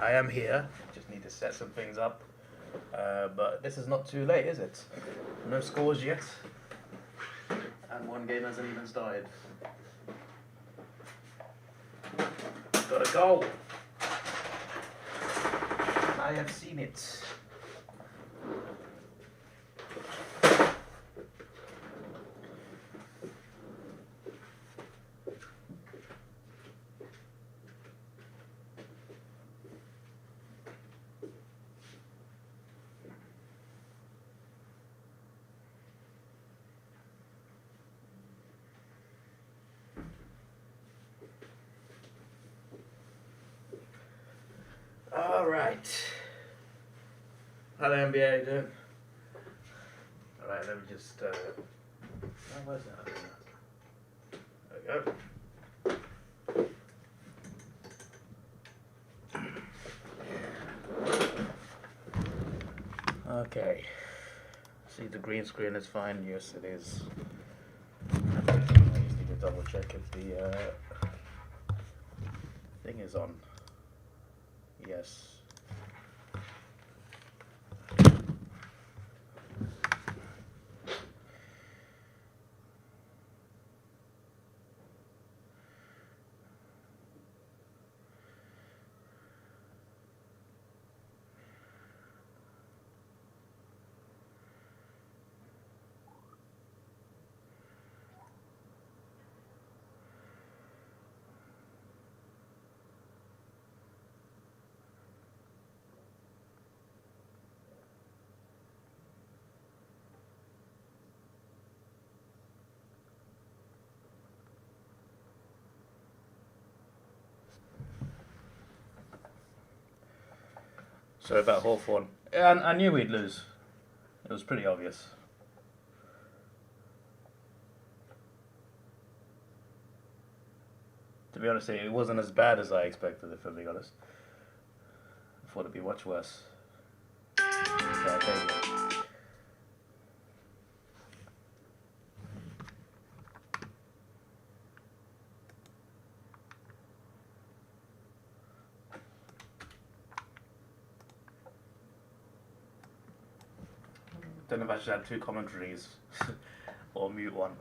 I am here. Just need to set some things up. But this is not too late, is it? No scores yet. And one game hasn't even started. Got a goal. I have seen it. Alright. Hello NBA, how you doing? Alright, let me just where's that? There we go. Okay. See, the green screen is fine. Yes, it is. I just need to double check if the thing is on. Yes. Sorry about Hawthorn. Yeah, I knew we'd lose. It was pretty obvious. To be honest, it wasn't as bad as I expected, if I'm being honest. I thought it'd be much worse. So I'll take it. Don't know if I should have two commentaries or mute one.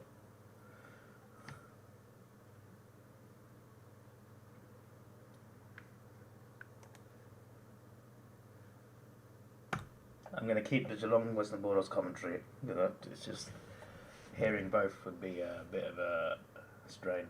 I'm going to keep the Geelong Western Bulldogs commentary. You know, it's just hearing both would be a bit of a strain.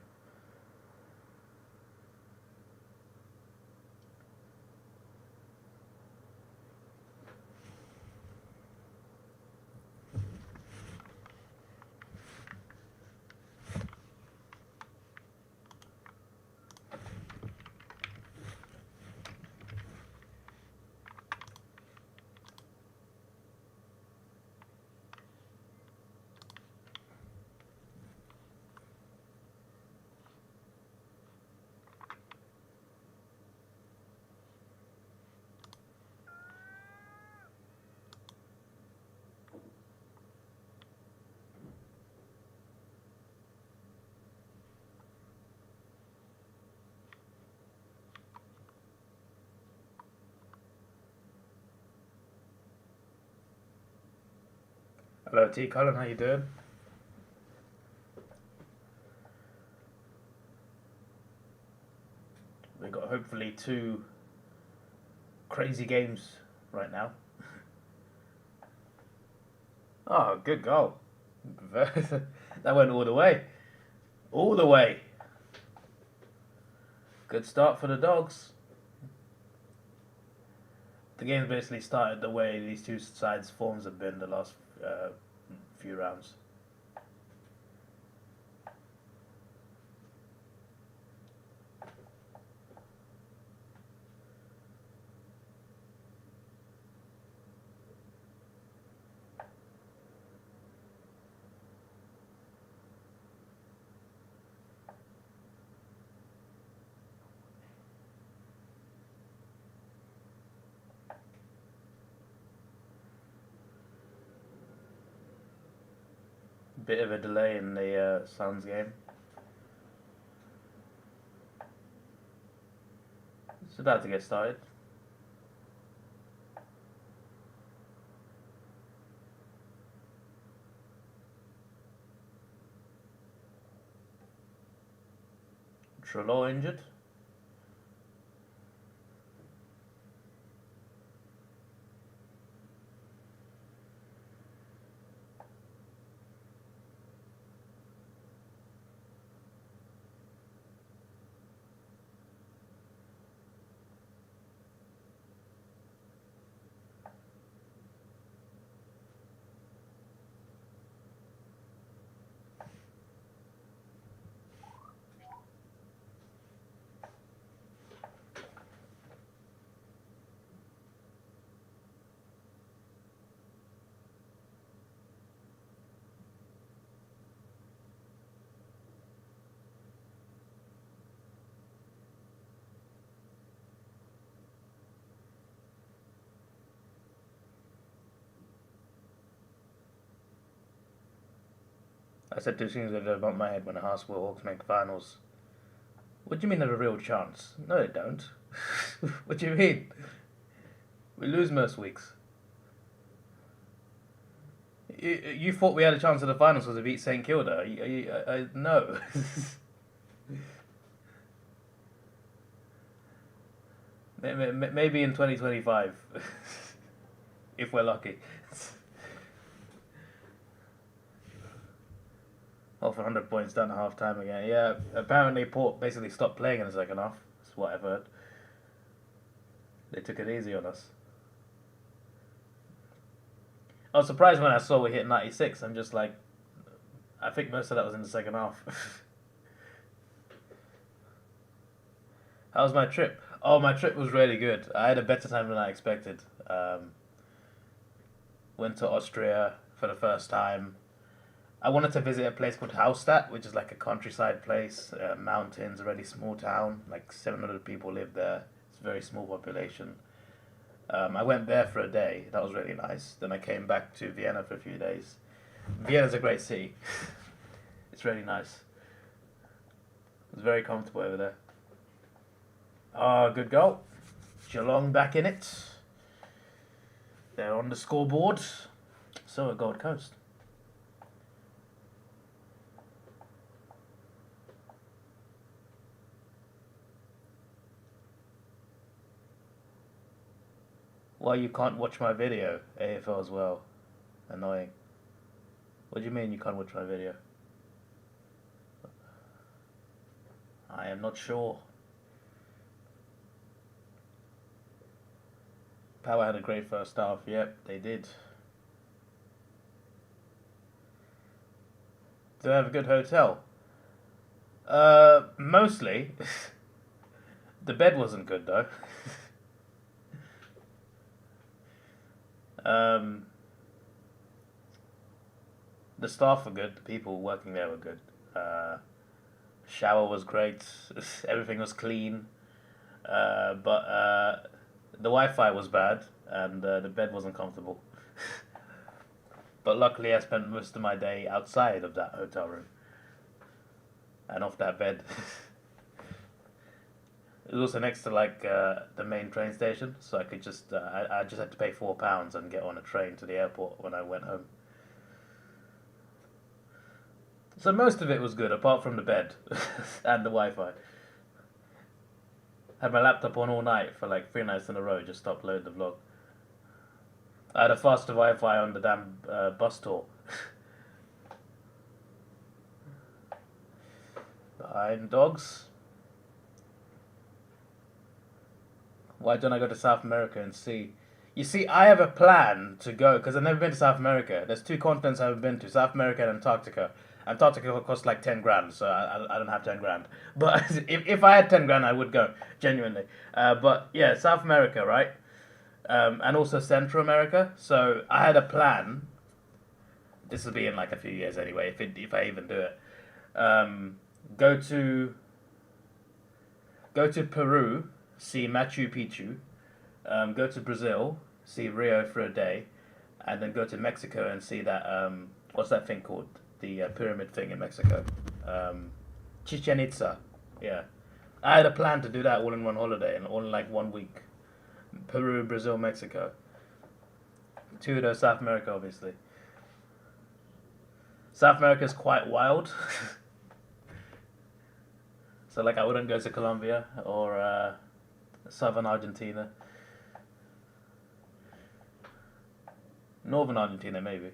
Hello T. Colin, how you doing? We've got hopefully two crazy games right now. Oh, good goal. That went all the way. All the way. Good start for the Dogs. The game's basically started the way these two sides' forms have been the last few rounds. Bit of a delay in the Suns game. It's about to get started. Trelaw injured. I said two things that above my head when I asked will Hawks make finals. What do you mean there's a real chance? No, they don't. What do you mean? We lose most weeks. You thought we had a chance at the finals because we beat St Kilda. No. Maybe in 2025, if we're lucky. Off 100 points down at half time again. Yeah, apparently Port basically stopped playing in the second half. That's what I've heard. They took it easy on us. I was surprised when I saw we hit 96. I'm just like, I think most of that was in the second half. How was my trip? Oh, my trip was really good. I had a better time than I expected. Went to Austria for the first time. I wanted to visit a place called Hallstatt, which is like a countryside place, mountains, a really small town, like 700 people live there. It's a very small population. I went there for a day. That was really nice. Then I came back to Vienna for a few days. Vienna's a great city. It's really nice. It was very comfortable over there. Oh, good goal. Geelong back in it. They're on the scoreboard. So are Gold Coast. Why you can't watch my video? AFL as well. Annoying. What do you mean you can't watch my video? I am not sure. Power had a great first half. Yep, they did. Do I have a good hotel? Mostly. The bed wasn't good though. The staff were good. The people working there were good. Shower was great. Everything was clean. But the Wi-Fi was bad, and the bed wasn't comfortable. But luckily, I spent most of my day outside of that hotel room and off that bed. It was also next to like the main train station, so I could just I just had to pay £4 and get on a train to the airport when I went home. So most of it was good, apart from the bed and the Wi-Fi. Had my laptop on all night for like 3 nights in a row, just to upload the vlog. I had a faster Wi-Fi on the damn bus tour. Behind dogs. Why don't I go to South America and see? You see, I have a plan to go, because I've never been to South America. There's 2 continents I haven't been to, South America and Antarctica. Antarctica costs like 10 grand, so I don't have 10 grand. But if I had 10 grand, I would go, genuinely. But yeah, South America, right? And also Central America. So I had a plan. This will be in like a few years anyway, if I even do it. Go to Peru, see Machu Picchu. Go to Brazil, see Rio for a day, and then go to Mexico and see that what's that thing called? The pyramid thing in Mexico. Chichen Itza. Yeah. I had a plan to do that all in one holiday and all in like 1 week. Peru, Brazil, Mexico. 2 of those South America, obviously. South America is quite wild. So like I wouldn't go to Colombia or southern Argentina, northern Argentina maybe.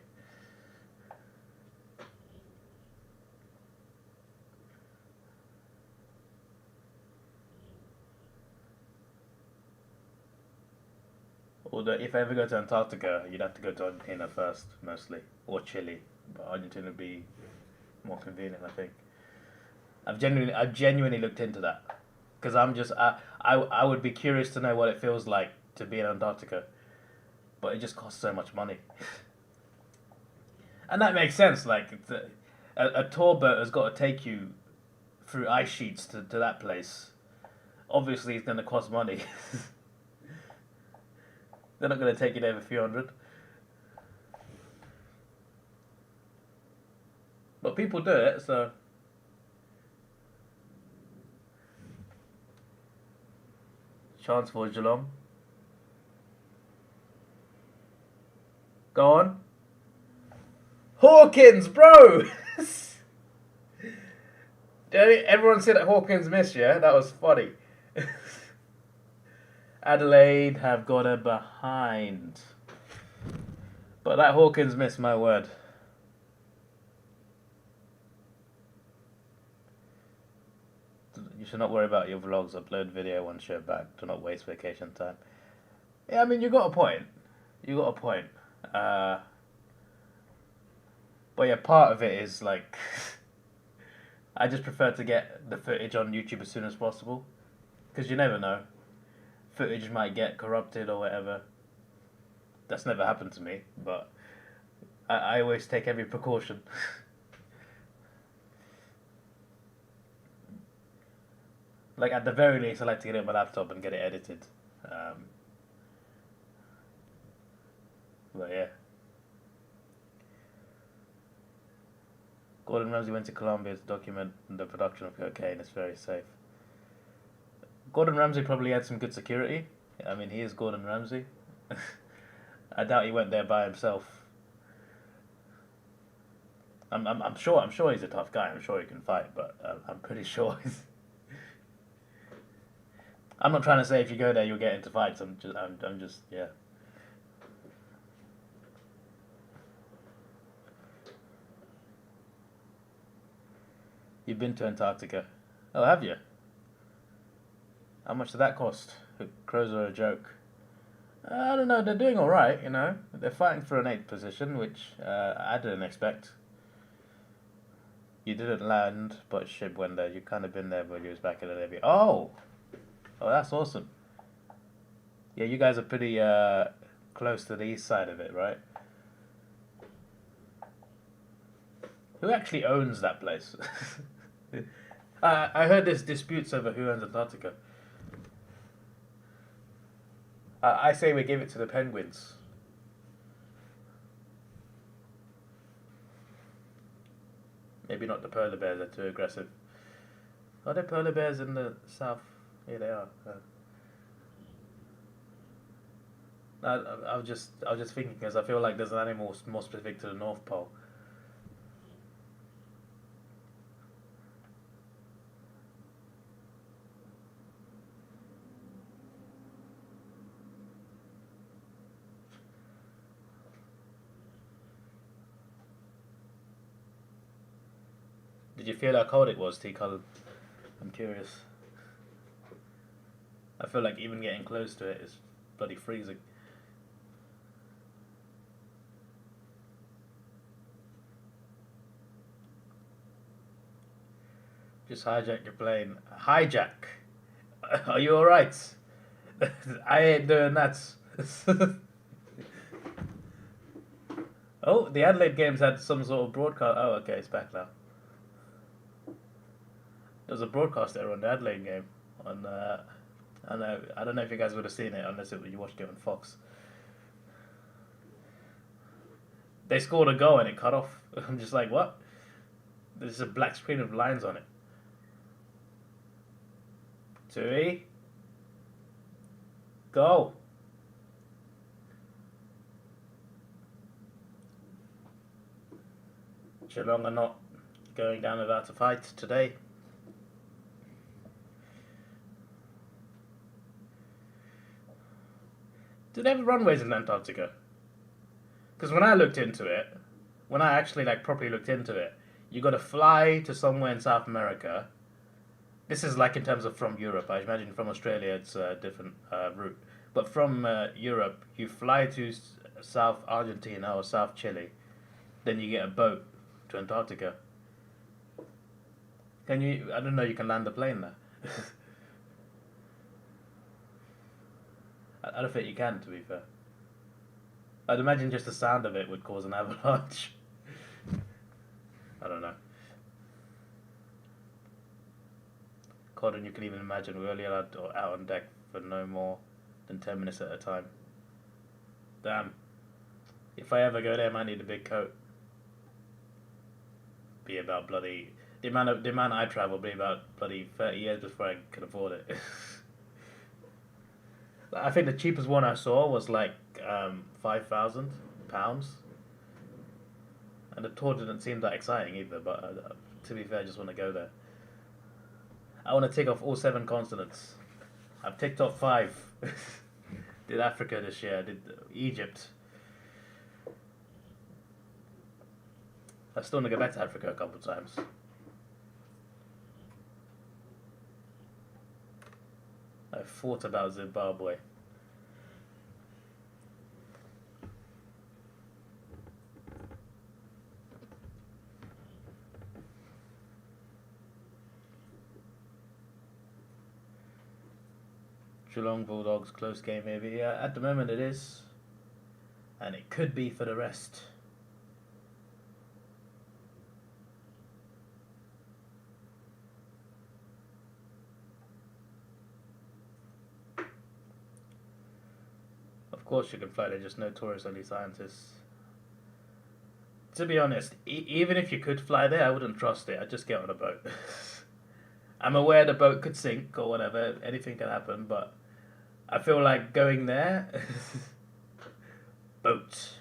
Although if I ever go to Antarctica, you'd have to go to Argentina first, mostly, or Chile. But Argentina would be more convenient, I think. I've genuinely looked into that because I would be curious to know what it feels like to be in Antarctica, but it just costs so much money, and that makes sense. Like a tour boat has got to take you through ice sheets to that place. Obviously, it's going to cost money. They're not going to take you there for a few hundred. But people do it, so. Chance for Geelong. Go on. Hawkins, bro! Everyone said that Hawkins missed, yeah? That was funny. Adelaide have got a behind. But that Hawkins missed, my word. You should not worry about your vlogs. Upload video once you're back. Do not waste vacation time. Yeah, I mean, you got a point. You got a point. But yeah, part of it is like... I just prefer to get the footage on YouTube as soon as possible. Because you never know. Footage might get corrupted or whatever. That's never happened to me, but I always take every precaution. Like at the very least, I like to get it on my laptop and get it edited. But yeah. Gordon Ramsay went to Colombia to document the production of cocaine. It's very safe. Gordon Ramsay probably had some good security. I mean, he is Gordon Ramsay. I doubt he went there by himself. I'm sure he's a tough guy. I'm sure he can fight, but I'm pretty sure he's. I'm not trying to say if you go there you'll get into fights. I'm just yeah. You've been to Antarctica. Oh, have you? How much did that cost? Crows are a joke. I don't know. They're doing all right. You know, they're fighting for an 8th position, which I didn't expect. You didn't land, but Shib went there. You kind of been there, but you was back in the Navy. Oh, that's awesome. Yeah, you guys are pretty close to the east side of it, right? Who actually owns that place? I heard there's disputes over who owns Antarctica. I say we give it to the Penguins. Maybe not the polar bears, they're too aggressive. Are there polar bears in the south? Yeah, they are. I was just thinking because I feel like there's an animal more specific to the North Pole. Did you feel how cold it was, T-Colin? I'm curious. I feel like even getting close to it is bloody freezing. Just hijack your plane. Hijack? Are you alright? I ain't doing that. Oh, the Adelaide games had some sort of broadcast. Oh, okay, it's back now. There was a broadcast error on the Adelaide game. I don't know if you guys would have seen it unless you watched it on Fox. They scored a goal and it cut off. I'm just like, what? There's a black screen with lines on it. Tui. Go. Geelong are not going down without a fight today. Do they have runways in Antarctica? Because when I looked into it, when I actually like properly looked into it, you got to fly to somewhere in South America. This is like in terms of from Europe. I imagine from Australia it's a different route. But from Europe, you fly to South Argentina or South Chile, then you get a boat to Antarctica. Can you? I don't know. You can land a plane there. I don't think you can. To be fair, I'd imagine just the sound of it would cause an avalanche. I don't know. Codden, you can even imagine we're only allowed out on deck for no more than 10 minutes at a time. Damn. If I ever go there, I might need a big coat. Be about bloody... The amount I travel be about bloody 30 years before I can afford it. I think the cheapest one I saw was like £5,000. And the tour didn't seem that exciting either, but to be fair, I just want to go there. I want to tick off all 7 continents. I've ticked off 5. Did Africa this year, did Egypt. I still want to go back to Africa a couple of times. I thought about Zimbabwe. Geelong Bulldogs, close game maybe. Yeah, at the moment it is. And it could be for the rest. Of course you can fly, they're just no tourists, only scientists. To be honest, even if you could fly there, I wouldn't trust it. I'd just get on a boat. I'm aware the boat could sink or whatever, anything can happen, but I feel like going there... Boats.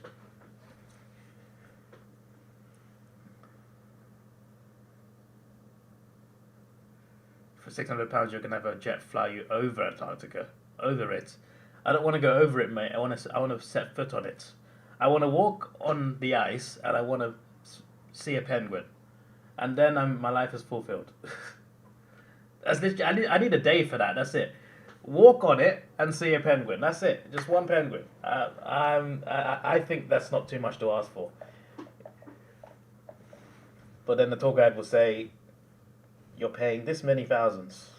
For £600 you can have a jet fly you over Antarctica. Over it. I don't want to go over it, mate. I want to set foot on it. I want to walk on the ice and I want to see a penguin. And then my life is fulfilled. That's literally, I need a day for that. That's it. Walk on it and see a penguin. That's it. Just one penguin. I think that's not too much to ask for. But then the tour guide will say, you're paying this many thousands.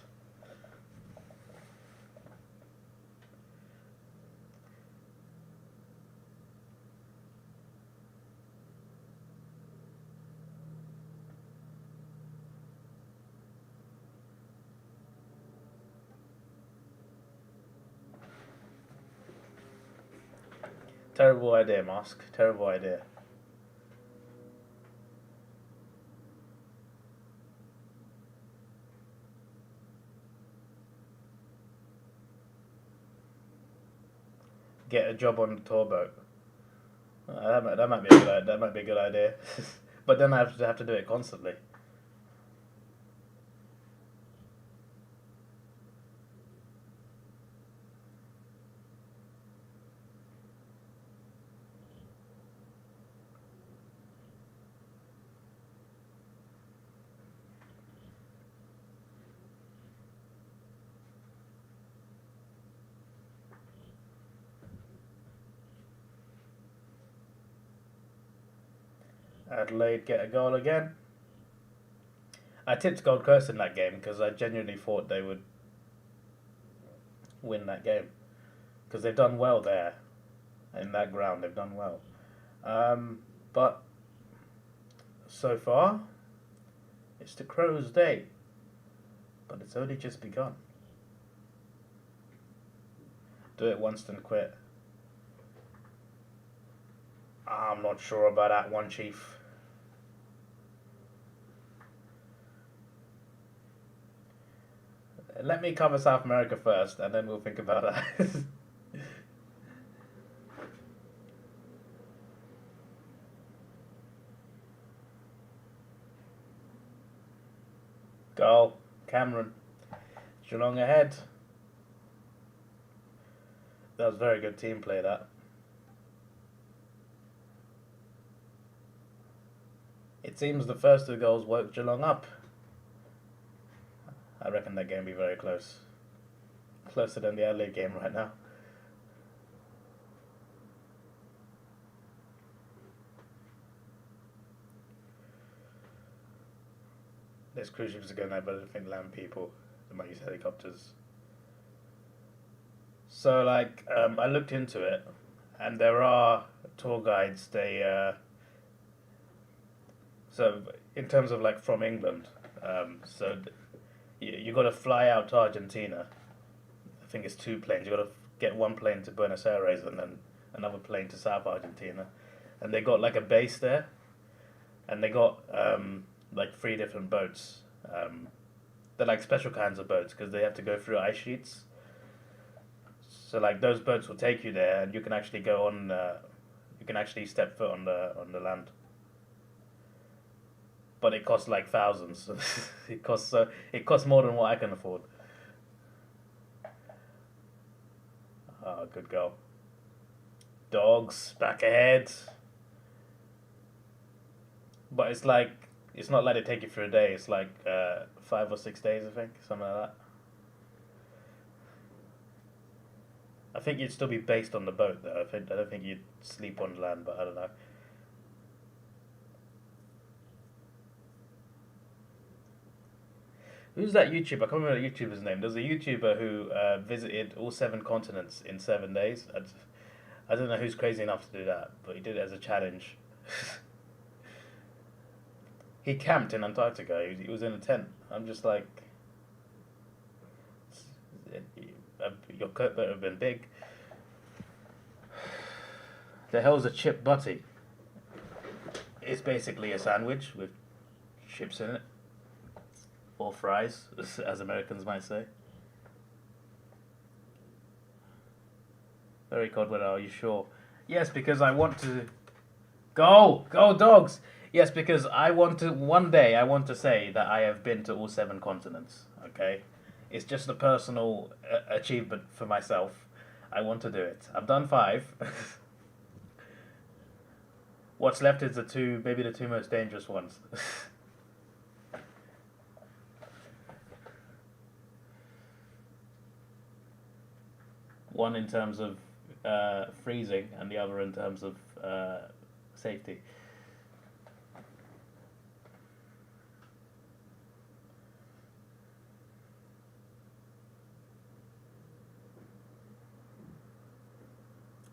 Terrible idea, Mask. Terrible idea. Get a job on the tour boat. That might be a good idea. But then I have to do it constantly. Adelaide get a goal again. I tipped Gold Coast in that game because I genuinely thought they would win that game. Because they've done well there. In that ground, they've done well. But so far, it's the Crows' day. But it's only just begun. Do it once then quit. I'm not sure about that one, Chief. Let me cover South America first, and then we'll think about that. Goal. Cameron. Geelong ahead. That was very good team play, that. It seems the first two goals woke Geelong up. I reckon that game will be very close. Closer than the Adelaide game right now. There's cruise ships going there, but I don't think land people. They might use helicopters. So, like, I looked into it, and there are tour guides. So in terms of like from England, so you got to fly out to Argentina. I think it's 2 planes. You got to get 1 plane to Buenos Aires and then another plane to South Argentina, and they got like a base there, and they got like 3 different boats. They're like special kinds of boats because they have to go through ice sheets. So like those boats will take you there, and you can actually go on. You can actually step foot on the land. But it costs like thousands. It costs more than what I can afford. Oh, good goal. Dogs back ahead. But it's not like they take you for a day. It's like 5 or 6 days, I think, something like that. I think you'd still be based on the boat though. I don't think you'd sleep on land, but I don't know. Who's that YouTuber? I can't remember the YouTuber's name. There's a YouTuber who visited all 7 continents in 7 days. I don't know who's crazy enough to do that, but he did it as a challenge. He camped in Antarctica. He was in a tent. I'm just like, your coat better have been big. The hell's a chip butty? It's basically a sandwich with chips in it. Or fries, as Americans might say. Very Codwell, are you sure? Yes, because I want to... Go dogs! Yes, because one day I want to say that I have been to all 7 continents, okay? It's just a personal achievement for myself. I want to do it. I've done 5. What's left is maybe the 2 most dangerous ones. One in terms of freezing and the other in terms of safety.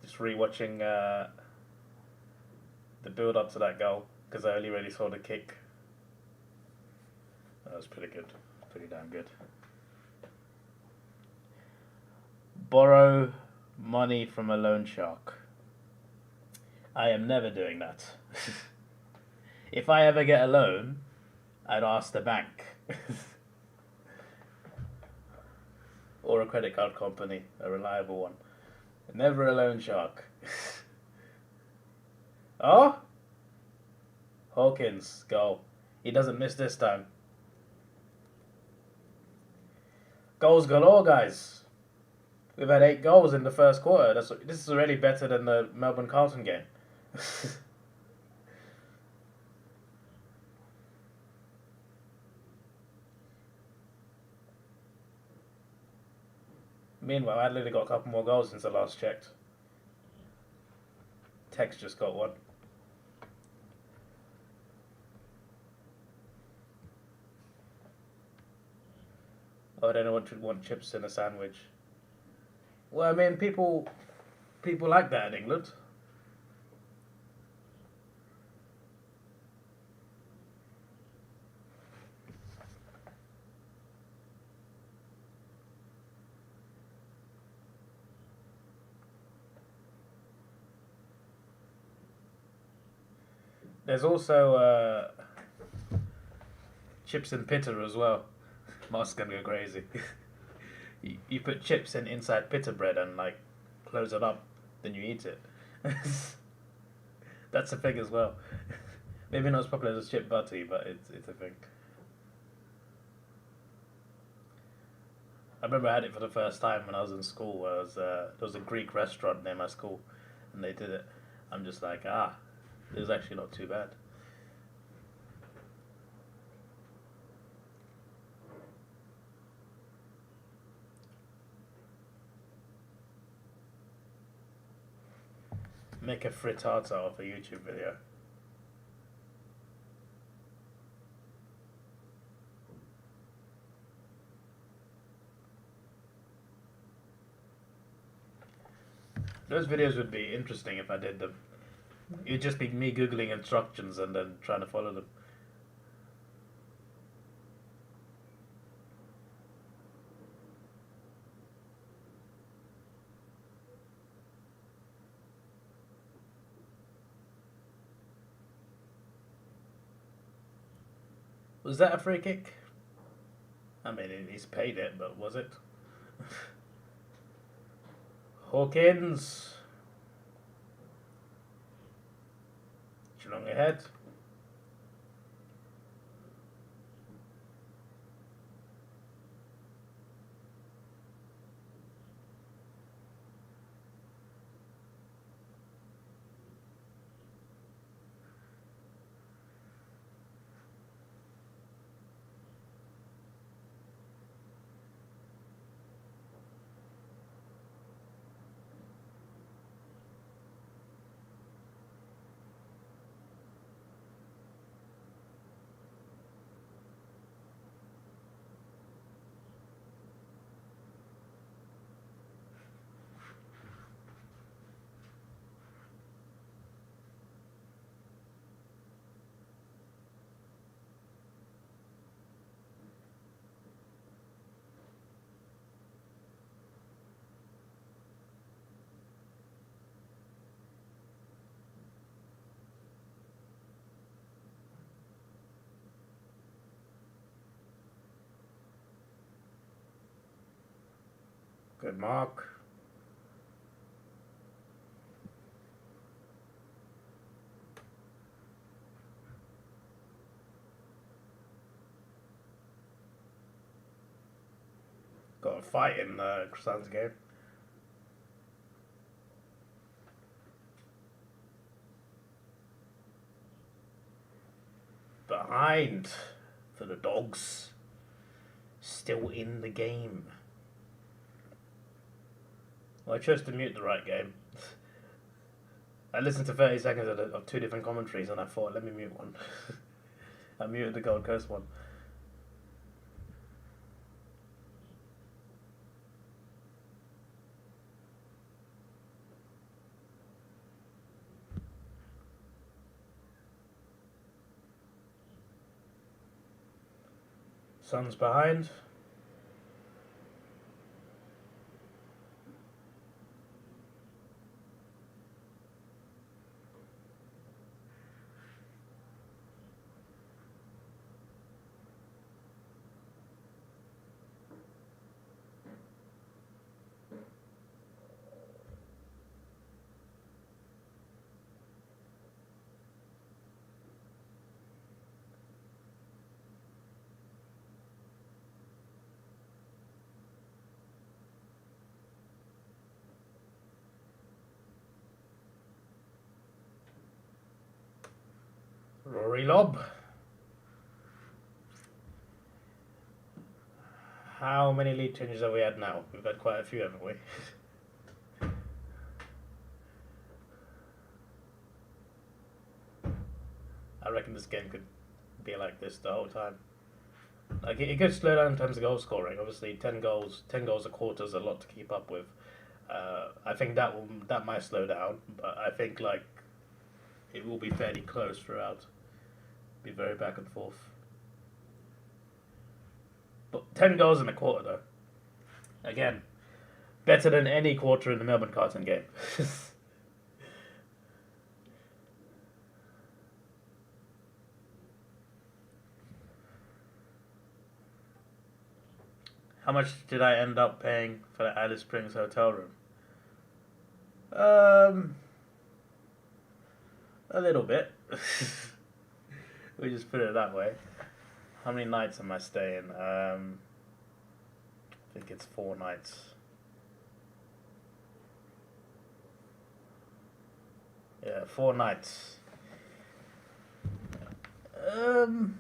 Just rewatching the build up to that goal because I only really saw the kick. That was pretty good. Pretty damn good. Borrow money from a loan shark. I am never doing that. If I ever get a loan, I'd ask the bank. Or a credit card company, a reliable one. Never a loan shark. Oh? Hawkins, goal. He doesn't miss this time. Goals galore, guys. We've had 8 goals in the first quarter. This is already better than the Melbourne Carlton game. Meanwhile, Adelaide got a couple more goals since I last checked. Tex just got 1. Oh, I don't want chips in a sandwich. Well, I mean, people like that in England. There's also chips and pitta as well. Mark's gonna go crazy. You put chips inside pita bread and like close it up, then you eat it. That's a thing as well. Maybe not as popular as chip butty, but it's a thing. I remember I had it for the first time when I was in school. Where there was a Greek restaurant near my school, and they did it. I'm just like, it was actually not too bad. Make a frittata of a YouTube video. Those videos would be interesting if I did them. It would just be me googling instructions and then trying to follow them. Was that a free kick? I mean, he's paid it, but was it? Hawkins. Geelong ahead. Good mark. Got a fight in Croissant's game. Behind for the Dogs. Still in the game. Well, I chose to mute the right game. I listened to 30 seconds of two different commentaries and I thought, let me mute one. I muted the Gold Coast one. Sun's behind. Rory lob. How many lead changes have we had now? We've had quite a few, haven't we? I reckon this game could be like this the whole time. Like it could slow down in terms of goal scoring. Obviously, 10 goals a quarter is a lot to keep up with. I think that might slow down, but I think like it will be fairly close throughout. Be very back and forth. But 10 goals in a quarter, though. Again, better than any quarter in the Melbourne Carlton game. How much did I end up paying for the Alice Springs hotel room? A little bit. We just put it that way. How many nights am I staying? I think it's 4 nights. Yeah, 4 nights. I'm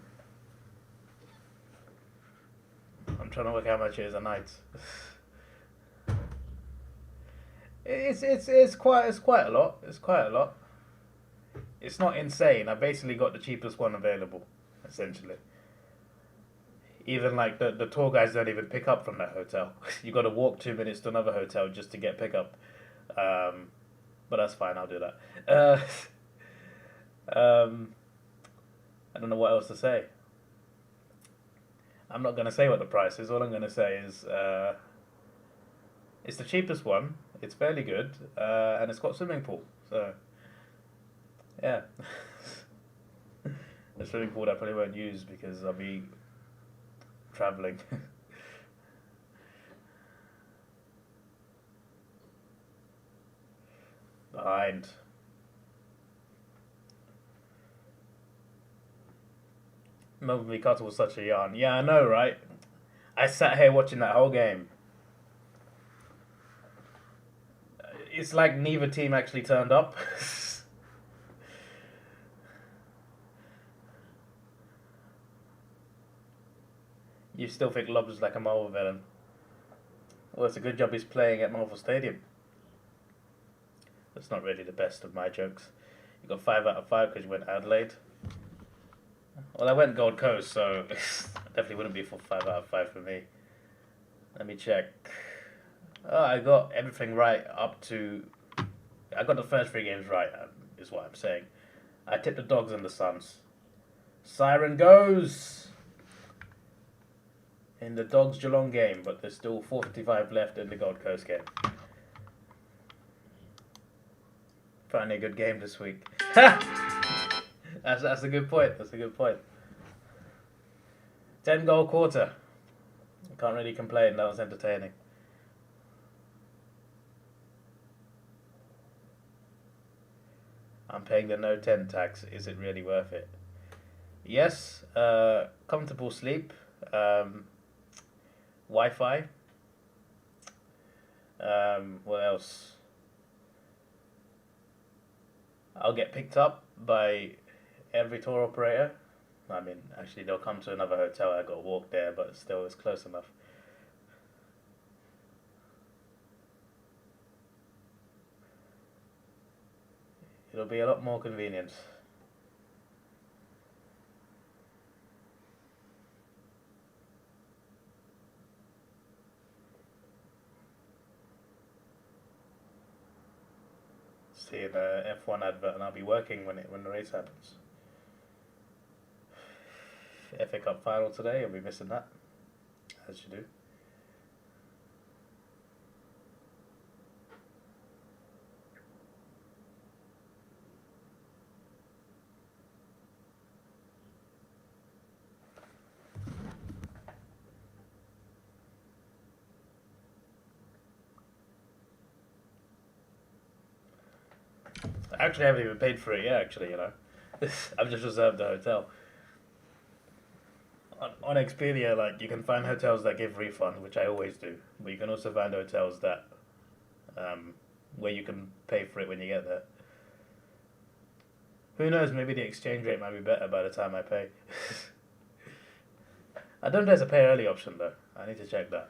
trying to work out how much it is a night. It's quite a lot. It's quite a lot. It's not insane. I basically got the cheapest one available, essentially. Even like the tour guys don't even pick up from that hotel. You got to walk 2 minutes to another hotel just to get pickup. But that's fine. I'll do that. I don't know what else to say. I'm not going to say what the price is. All I'm going to say is it's the cheapest one. It's fairly good, and it's got swimming pool. So, yeah. The swimming pool I probably won't use because I'll be travelling. Behind. Melvin Carter was such a yarn. Yeah, I know, right? I sat here watching that whole game. It's like neither team actually turned up. You still think Lobbs is like a Marvel villain. Well, it's a good job he's playing at Marvel Stadium. That's not really the best of my jokes. You got 5 out of 5 because you went Adelaide. Well, I went Gold Coast, so definitely wouldn't be for 5 out of 5 for me. Let me check. Oh, I got everything right up to... I got the first 3 games right, is what I'm saying. I tipped the Dogs and the Suns. Siren goes! In the Dogs Geelong game, but there's still 4:55 left in the Gold Coast game. Finally a good game this week. That's a good point. That's a good point. 10-goal quarter. Can't really complain. That was entertaining. I'm paying the no 10 tax. Is it really worth it? Yes. Comfortable sleep. Wi-Fi. What else? I'll get picked up by every tour operator. I mean, actually, they'll come to another hotel. I got to walk there, but still, it's close enough. It'll be a lot more convenient. See the F1 advert, and I'll be working when the race happens. FA Cup final today, I'll be missing that, as you do. Actually, I haven't even paid for it yet, actually, you know. I've just reserved the hotel. On Expedia, like, you can find hotels that give refunds, which I always do. But you can also find hotels that, where you can pay for it when you get there. Who knows, maybe the exchange rate might be better by the time I pay. I don't know if there's a pay early option, though. I need to check that.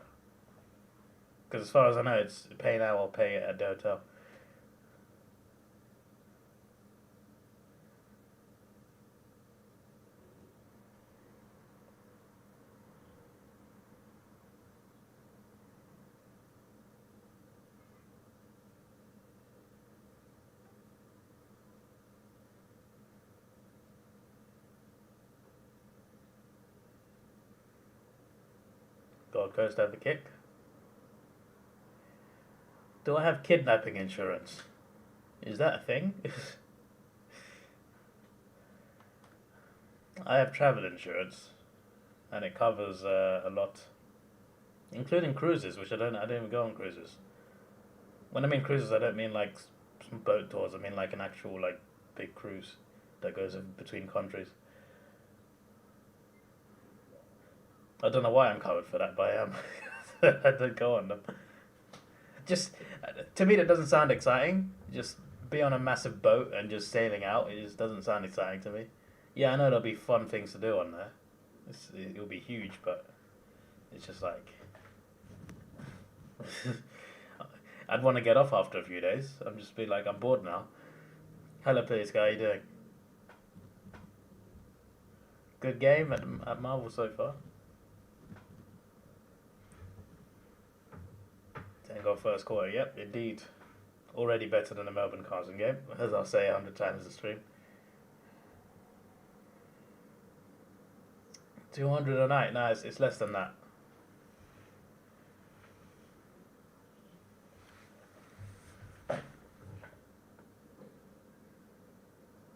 Because as far as I know, it's pay now or pay at the hotel. Gold Coast have the kick. Do I have kidnapping insurance? Is that a thing? I have travel insurance, and it covers a lot, including cruises, which I don't even go on cruises. When I mean cruises, I don't mean like some boat tours. I mean like an actual like big cruise that goes in between countries. I don't know why I'm covered for that, but I am. to go on them. Just to me, that doesn't sound exciting. Just be on a massive boat and just sailing out. It just doesn't sound exciting to me. Yeah, I know there'll be fun things to do on there. It'll be huge, but it's just like I'd want to get off after a few days. I'm just be like, I'm bored now. Hello, please, guy. How you doing? Good game at Marvel so far. Tango first quarter. Yep, indeed. Already better than the Melbourne Carlton game, as I'll say 100 times a stream. 200 a night. No, it's less than that.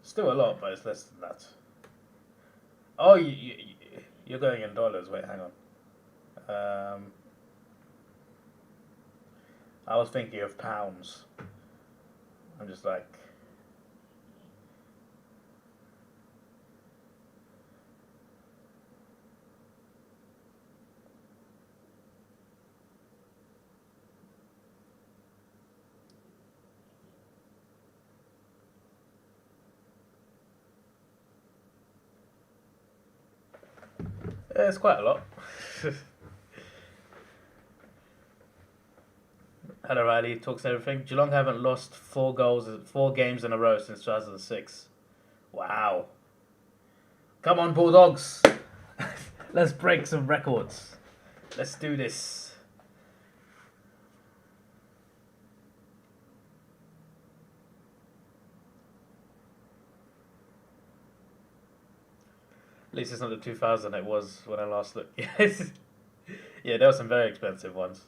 Still a lot, but it's less than that. Oh, you're going in dollars. Wait, hang on. I was thinking of pounds. I'm just like... Yeah, it's quite a lot. Hello, Riley. Talks everything. Geelong haven't lost 4 games in a row since 2006. Wow. Come on, Bulldogs. Let's break some records. Let's do this. At least it's not the 2000 it was when I last looked. Yes. Yeah, there were some very expensive ones.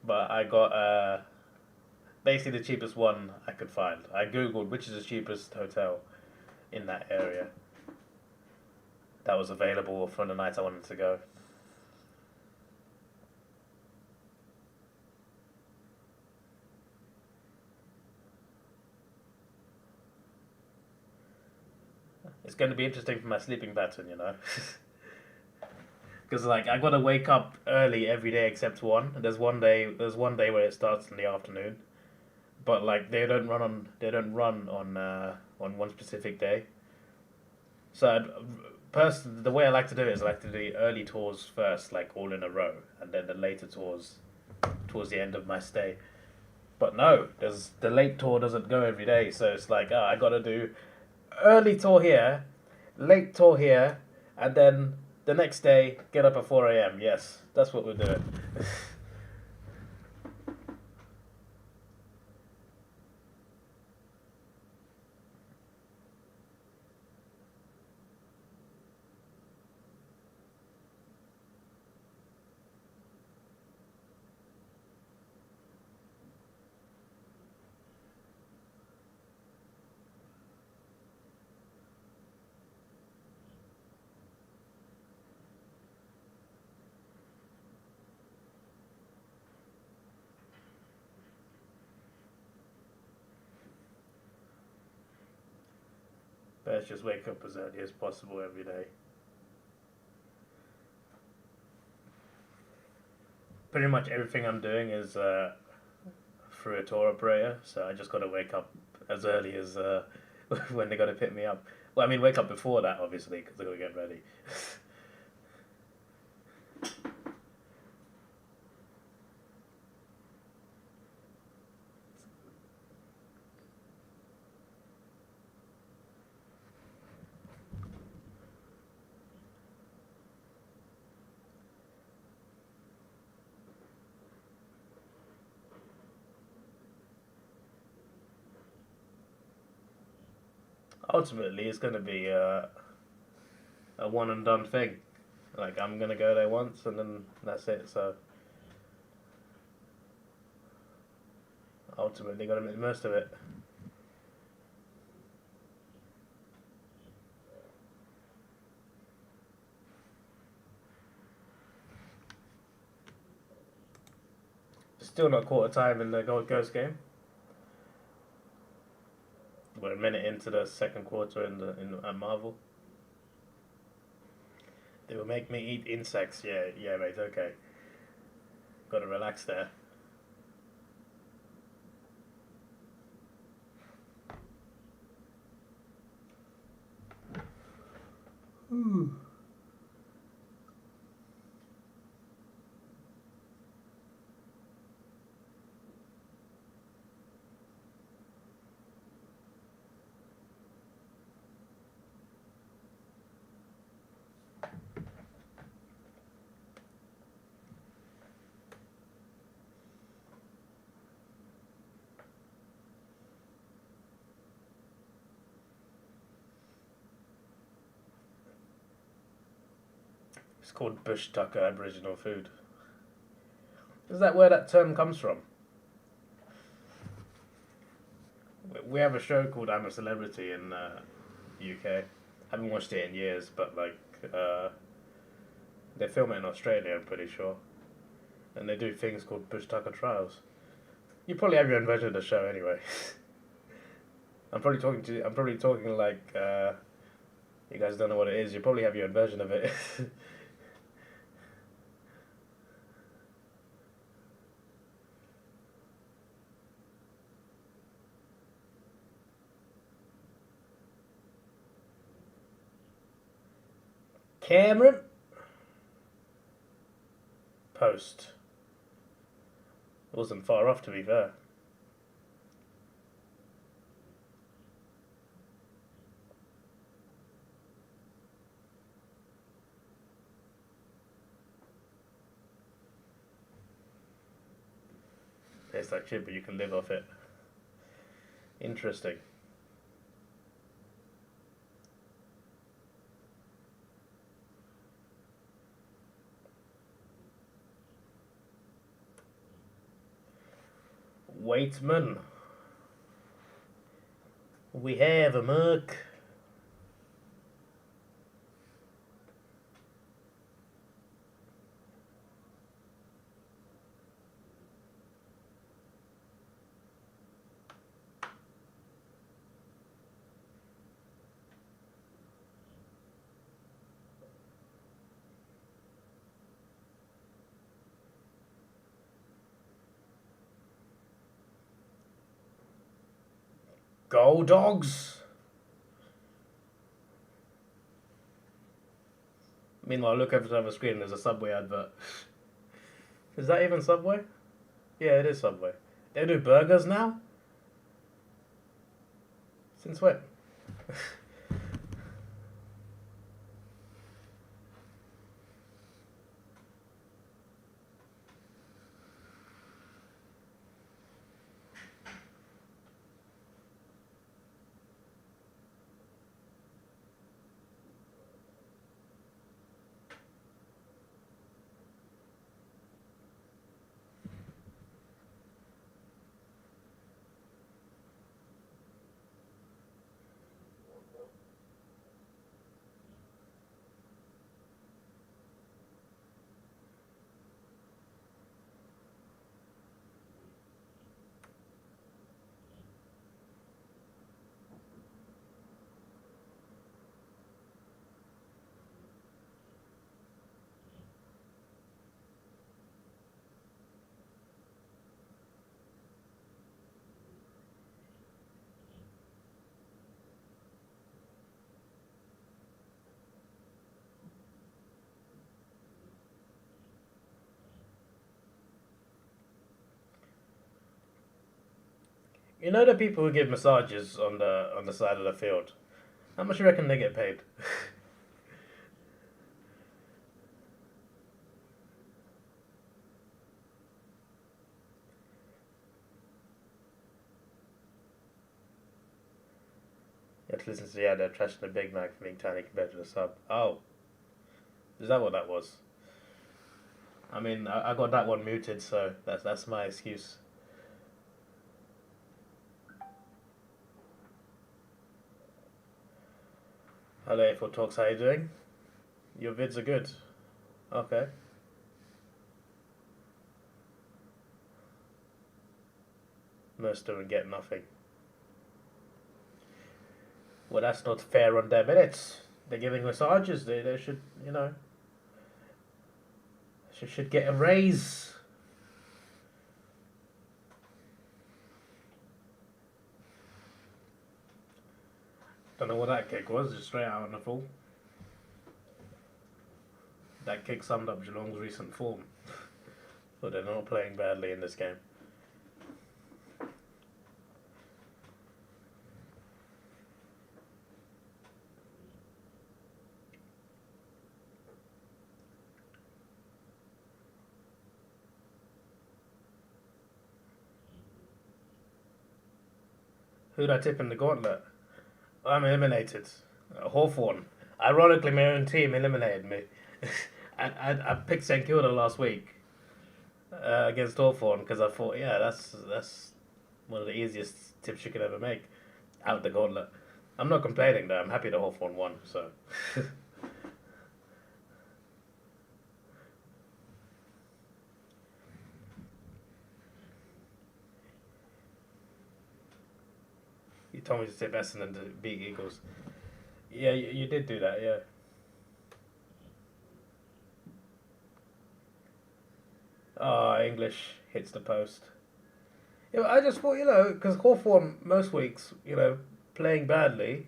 But I got basically the cheapest one I could find. I googled which is the cheapest hotel in that area that was available for the night I wanted to go. It's going to be interesting for my sleeping pattern, you know. Because like I gotta wake up early every day except one. There's one day where it starts in the afternoon, but like they don't run on one specific day. So the way I like to do it is I like to do the early tours first, like all in a row, and then the later tours towards the end of my stay. But no, the late tour doesn't go every day, so it's like I gotta do early tour here, late tour here, and then the next day, get up at 4 a.m. Yes, that's what we're doing. Let's just wake up as early as possible every day. Pretty much everything I'm doing is through a tour operator, so I just got to wake up as early as when they got to pick me up. Well, I mean, wake up before that, obviously, because I got to get ready. Ultimately, it's going to be a one and done thing. Like, I'm going to go there once and then that's it. So, ultimately, got to make the most of it. Still not quarter time in the Gold Coast game. We're a minute into the second quarter at Marvel. They will make me eat insects. Yeah, yeah, mate. Okay. Gotta relax there. It's called bush tucker Aboriginal food. Is that where that term comes from? We have a show called I'm a Celebrity in UK. Haven't watched it in years, but like they film it in Australia, I'm pretty sure, and they do things called bush tucker trials. You probably have your own version of the show anyway. I'm probably talking like you guys don't know what it is. You probably have your own version of it. Cameron? Post. It wasn't far off, to be fair. Tastes like shit, but you can live off it. Interesting. Waitman. We have a mug. Go Dogs! Meanwhile, I look over to the other screen and there's a Subway advert. Is that even Subway? Yeah, it is Subway. They do burgers now? Since when? You know the people who give massages on the side of the field? How much do you reckon they get paid? You have to listen to the ad, they're trashing the Big Mac for being tiny compared to the sub. Oh. Is that what that was? I mean, I got that one muted, so that's my excuse. Hello, A4 Talks, how you doing? Your vids are good. Okay. Most of them get nothing. Well, that's not fair on them, innit? They're giving massages, they should, you know, Should get a raise. Don't know what that kick was, just straight out on the full. That kick summed up Geelong's recent form. But they're not playing badly in this game. Who'd I tip in the gauntlet? I'm eliminated. Hawthorn. Ironically, my own team eliminated me. I picked St Kilda last week against Hawthorn because I thought, yeah, that's one of the easiest tips you could ever make out the gauntlet. I'm not complaining though. I'm happy that Hawthorn won. So. You told me to tip Essendon to beat Eagles. Yeah, you did do that, yeah. Oh, English hits the post. Yeah, I just thought, because Hawthorn most weeks, playing badly.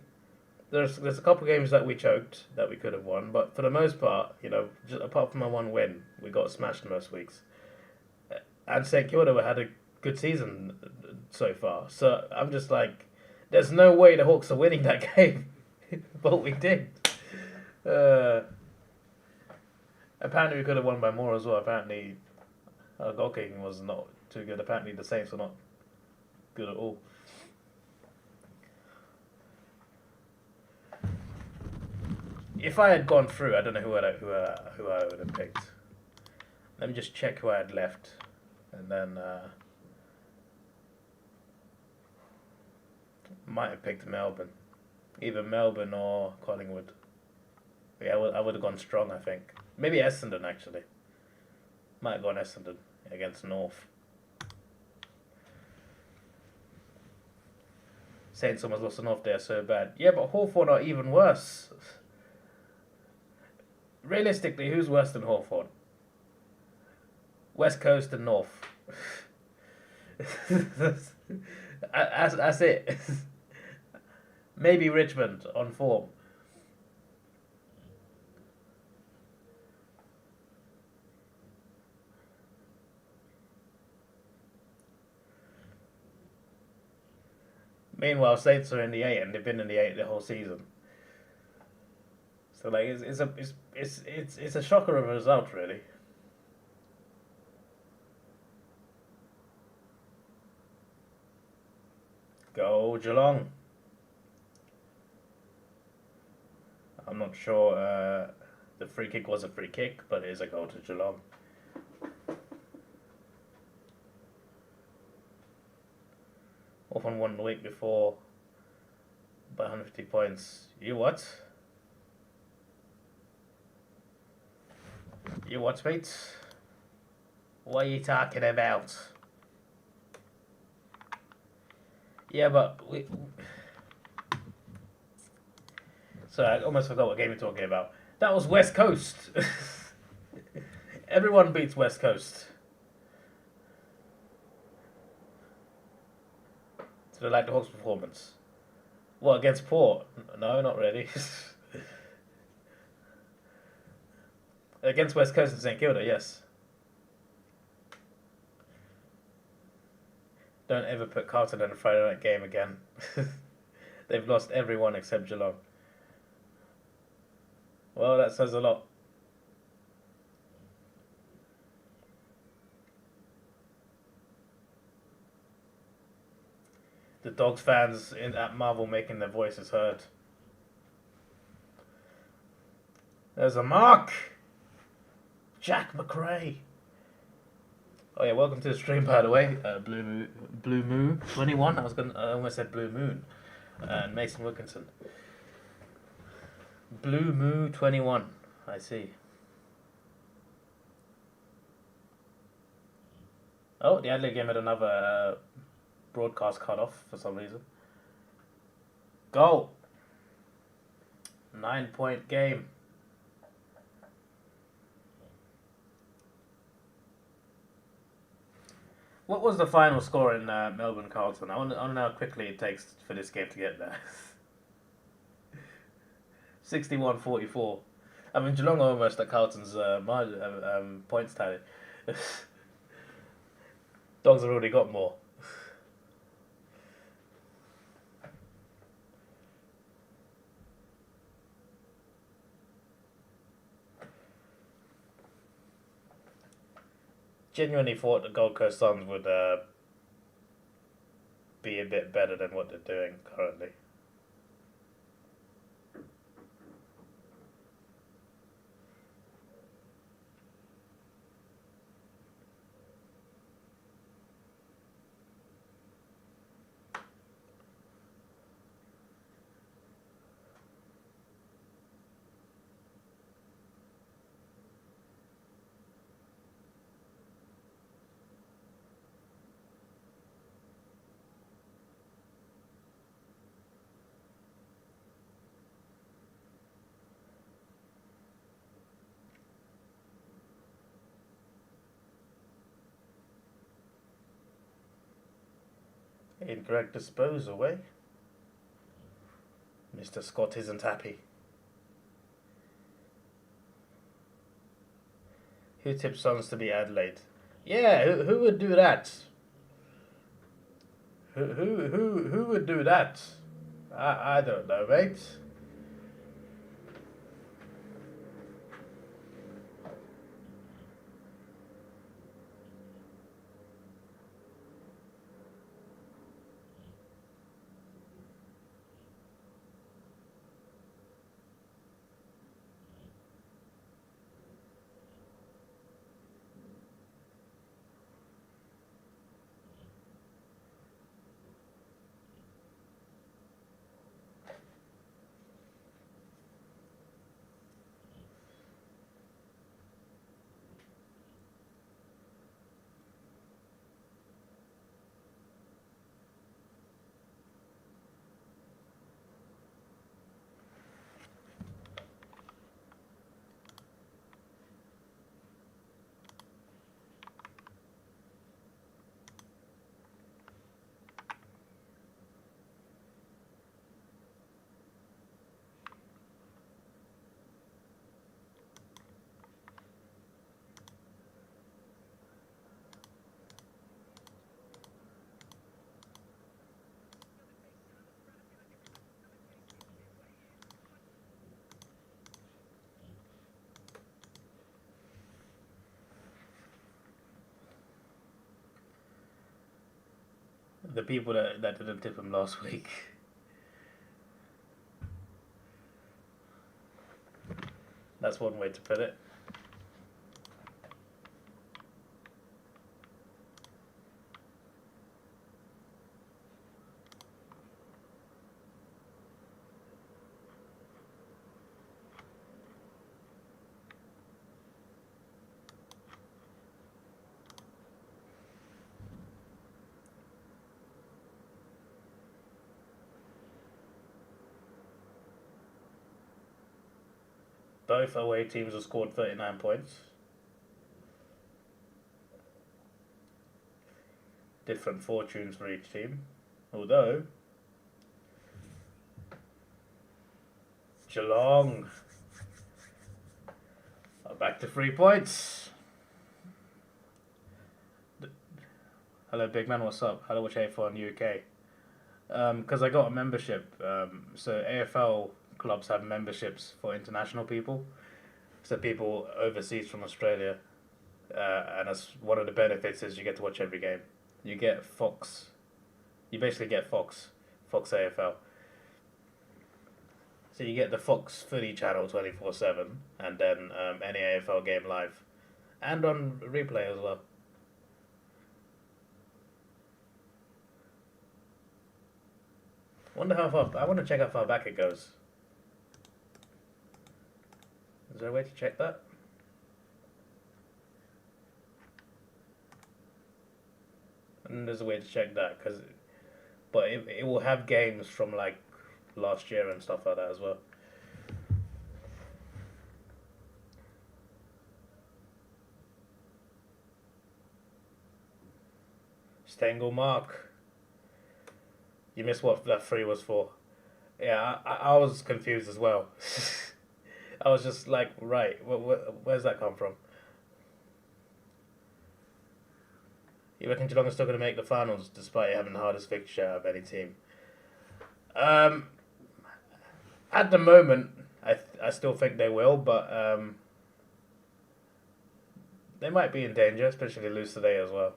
There's a couple of games that we choked that we could have won, but for the most part, just apart from my one win, we got smashed most weeks. And St Kilda had a good season so far, so I'm just like, there's no way the Hawks are winning that game, but we did. Apparently we could have won by more as well. Apparently our goal kicking was not too good. Apparently the Saints were not good at all. If I had gone through, I don't know who I would have picked. Let me just check who I had left, and then might have picked Melbourne, either Melbourne or Collingwood. Yeah, I would have gone strong. I think maybe Essendon actually. Might have gone Essendon against North. Saints almost lost to North there so bad. Yeah, but Hawthorn are even worse. Realistically, who's worse than Hawthorn? West Coast and North. That's it. Maybe Richmond on form. Meanwhile, Saints are in the 8 and they've been in the 8 the whole season. So like it's a shocker of a result, really. Go Geelong. I'm not sure the free kick was a free kick, but it is a goal to Geelong. Often won the week before by 150 points. You what? You what, mate? What are you talking about? Yeah, but sorry, I almost forgot what game we're talking about. That was West Coast. Everyone beats West Coast. So they like the Hawks' performance. What, against Port? No, not really. Against West Coast and St Kilda, yes. Don't ever put Carlton in a Friday night game again. They've lost everyone except Geelong. Well, that says a lot. The Dogs fans at Marvel making their voices heard. There's a mark! Jack McRae. Oh yeah, welcome to the stream, by the way. Blue Moo 21. I almost said Blue Moon. And Mason Wilkinson. Blue Moo 21. I see. Oh, the Adelaide game had another broadcast cut off for some reason. Goal. 9-point game. What was the final score in Melbourne Carlton? I want to know how quickly it takes for this game to get there. 61-44. I mean, Geelong are almost at Carlton's points tally. Dogs have already got more. Genuinely thought the Gold Coast Suns would be a bit better than what they're doing currently. Incorrect disposal, eh? Mr. Scott isn't happy. Who tipped Suns to be Adelaide? Yeah, who would do that? Who would do that? I don't know, mate. The people that didn't tip him last week. That's one way to put it. Both away teams have scored 39 points. Different fortunes for each team. Although, Geelong are back to 3 points. Hello, big man, what's up? Hello, watch AFL in the UK. Because I got a membership, so AFL clubs have memberships for international people, so people overseas from Australia, and as one of the benefits is you get to watch every game. You get Fox, you basically get Fox AFL. So you get the Fox Footy channel 24/7, and then any AFL game live, and on replay as well. Wonder how far. I want to check how far back it goes. Is there a way to check that? And there's a way to check that, but it will have games from like last year and stuff like that as well. Stengel Mark. You missed what that 3 was for. Yeah, I was confused as well. I was just like, right, where's that come from? You reckon Geelong is still going to make the finals despite having the hardest fixture of any team? At the moment, I still think they will, but they might be in danger, especially if they lose today as well.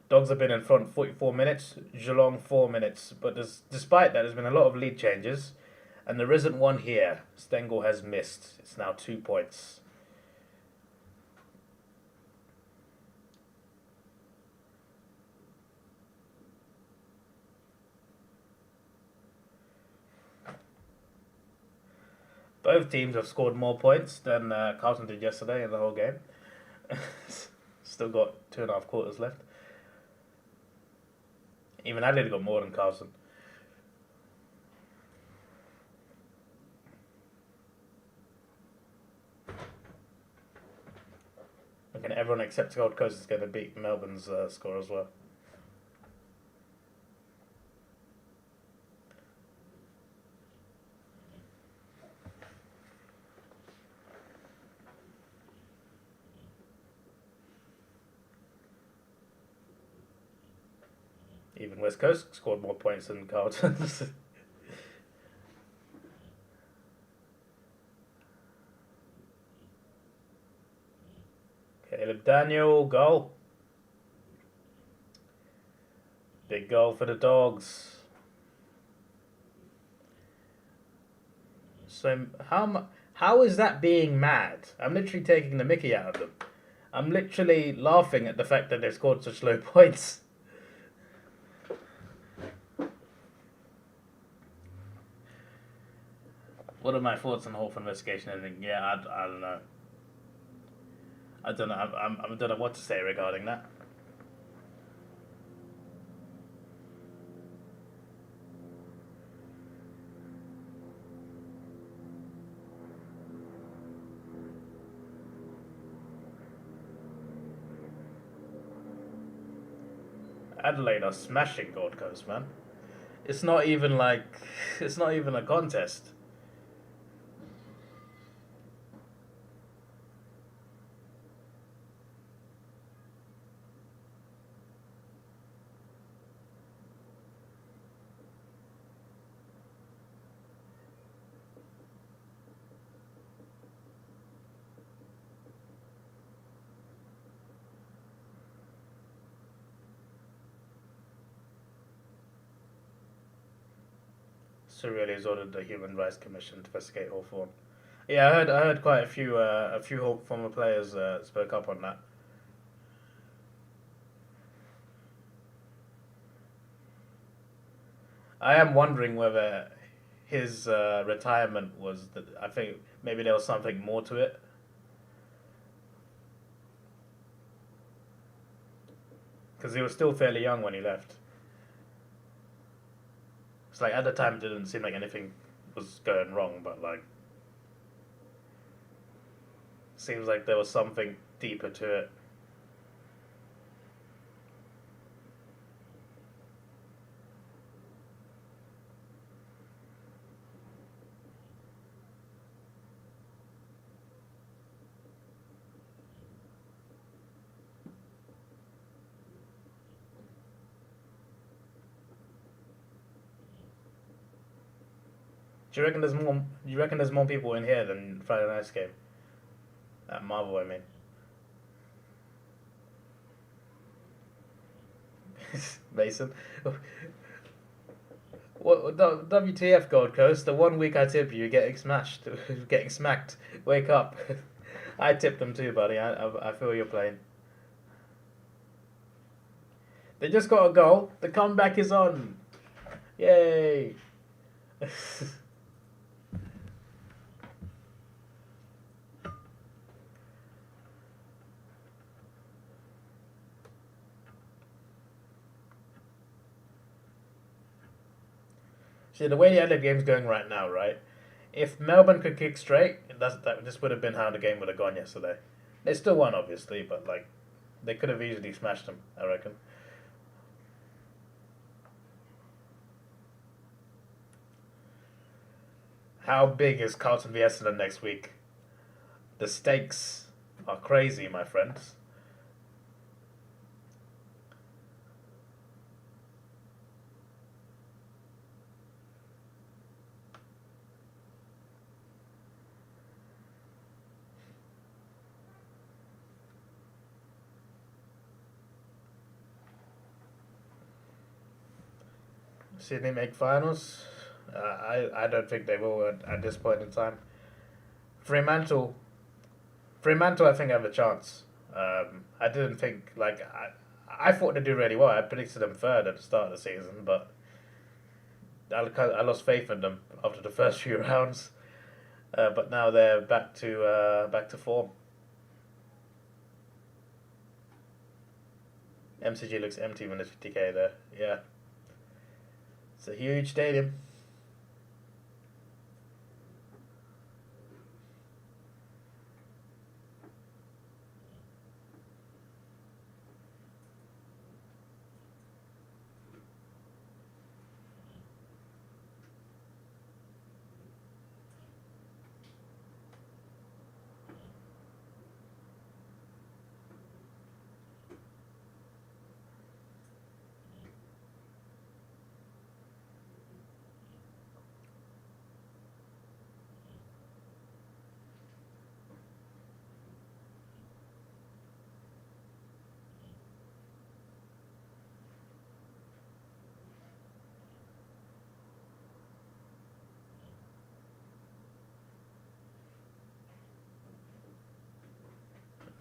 Dogs have been in front 44 minutes, Geelong 4 minutes, but despite that, there's been a lot of lead changes, and there isn't one here. Stengel has missed. It's now 2 points. Both teams have scored more points than Carlton did yesterday in the whole game. Still got 2.5 quarters left. Even Adelaide got more than Carlton. And everyone except Gold Coast is going to beat Melbourne's score as well. Even West Coast scored more points than Carlton. Caleb Daniel, goal. Big goal for the Dogs. So how is that being mad? I'm literally taking the mickey out of them. I'm literally laughing at the fact that they've scored such low points. What are my thoughts on the whole investigation? And yeah, I don't know. I don't know. I don't know what to say regarding that. Adelaide are smashing Gold Coast, man. It's not even like it's not even a contest. Surreal has ordered the Human Rights Commission to investigate Hawthorn. Yeah, I heard quite a few former players spoke up on that. I am wondering whether his retirement was I think maybe there was something more to it. Because he was still fairly young when he left. It's like at the time it didn't seem like anything was going wrong, but like seems like there was something deeper to it. Do you reckon there's more? Do you reckon there's more people in here than Friday night's game? At Marvel, I mean. Mason. What WTF Gold Coast? The 1 week I tip you, you're getting smashed, getting smacked. Wake up. I tipped them too, buddy. I feel you're playing. They just got a goal. The comeback is on. Yay. See, the way the Adelaide game's going right now, right? If Melbourne could kick straight, this would have been how the game would have gone yesterday. They still won, obviously, but like they could have easily smashed them, I reckon. How big is Carlton v Essendon next week? The stakes are crazy, my friends. Sydney make finals? I don't think they will at this point in time. Fremantle, I think have a chance. I didn't think I thought they'd do really well. I predicted them third at the start of the season, but I lost faith in them after the first few rounds. But now they're back to form. MCG looks empty when there's 50k there. Yeah, it's a huge stadium.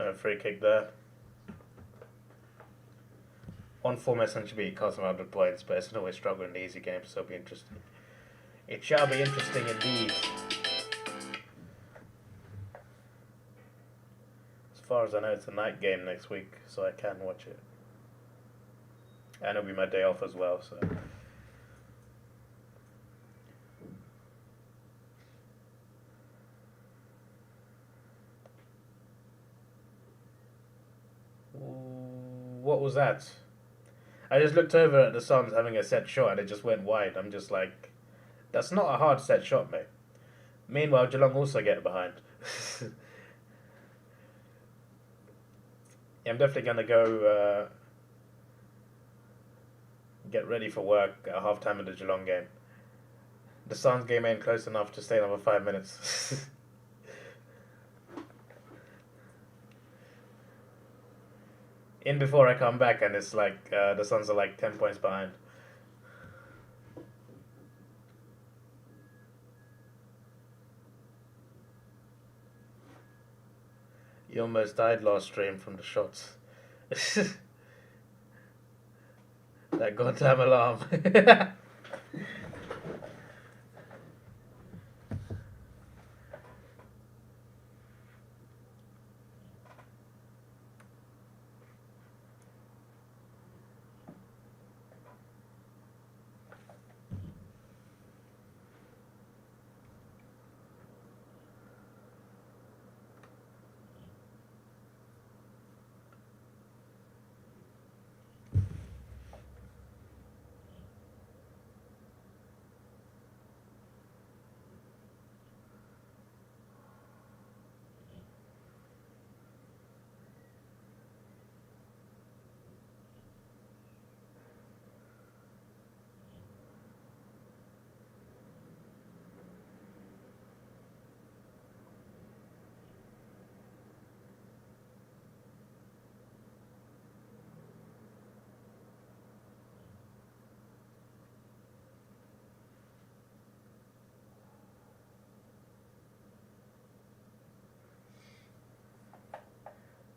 No free kick there. On form essentially cost 100 points, but it's always struggle in the easy games, so it'll be interesting. It shall be interesting indeed. As far as I know, it's a night game next week, so I can watch it. And it'll be my day off as well, so. What was that? I just looked over at the Suns having a set shot and it just went wide. I'm just like, that's not a hard set shot, mate. Meanwhile, Geelong also get behind. Yeah, I'm definitely going to go get ready for work at half-time of the Geelong game. The Suns game ain't close enough to stay another 5 minutes. In before I come back and it's like the Suns are like 10 points behind. You almost died last stream from the shots. That goddamn alarm.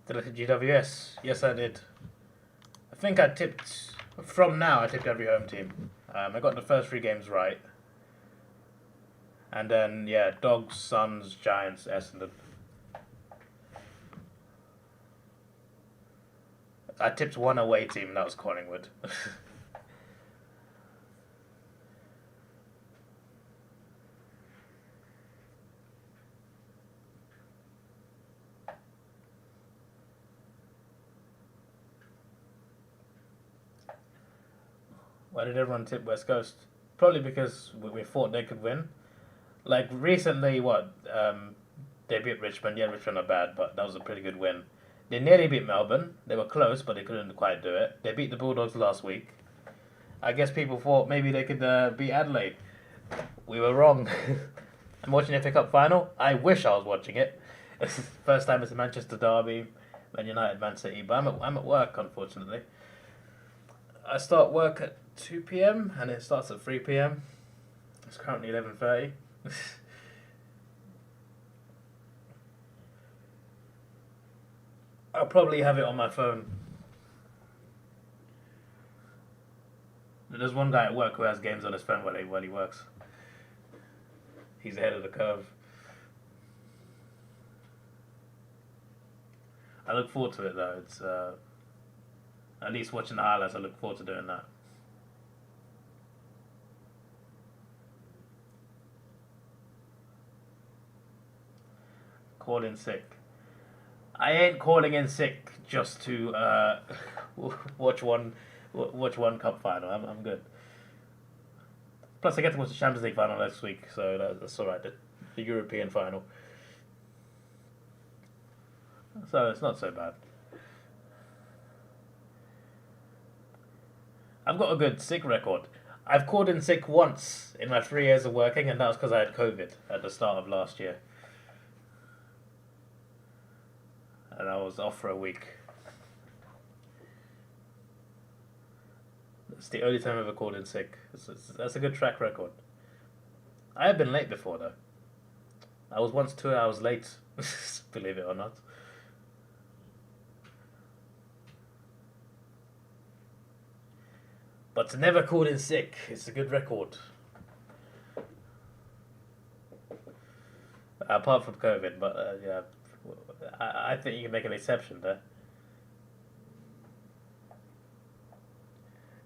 Did I hit GWS? Yes, I did. I think I tipped, from now, I tipped every home team. I got the first 3 games right. And then, yeah, Dogs, Suns, Giants, Essendon. I tipped one away team, and that was Collingwood. Why did everyone tip West Coast? Probably because we thought they could win. Like recently, what they beat Richmond. Yeah, Richmond are bad, but that was a pretty good win. They nearly beat Melbourne. They were close, but they couldn't quite do it. They beat the Bulldogs last week. I guess people thought maybe they could beat Adelaide. We were wrong. I'm watching the FA Cup final. I wish I was watching it. First time it's a Manchester derby, Man United, Man City. But I'm at work, unfortunately. I start work at 2 p.m. and it starts at 3 p.m. It's currently 11:30. I'll probably have it on my phone. There's one guy at work who has games on his phone while he works. He's ahead of the curve. I look forward to it though. It's at least watching the highlights. I look forward to doing that. Call in sick. I ain't calling in sick just to watch one cup final. I'm good. Plus, I get to watch the Champions League final next week, so that's all right. The European final, so it's not so bad. I've got a good sick record. I've called in sick once in my 3 years of working, and that was because I had COVID at the start of last year, and I was off for a week. It's the only time I've ever called in sick. That's a good track record. I have been late before though. I was once 2 hours late, believe it or not. But to never call in sick, it's a good record. Apart from COVID, but yeah, I think you can make an exception there.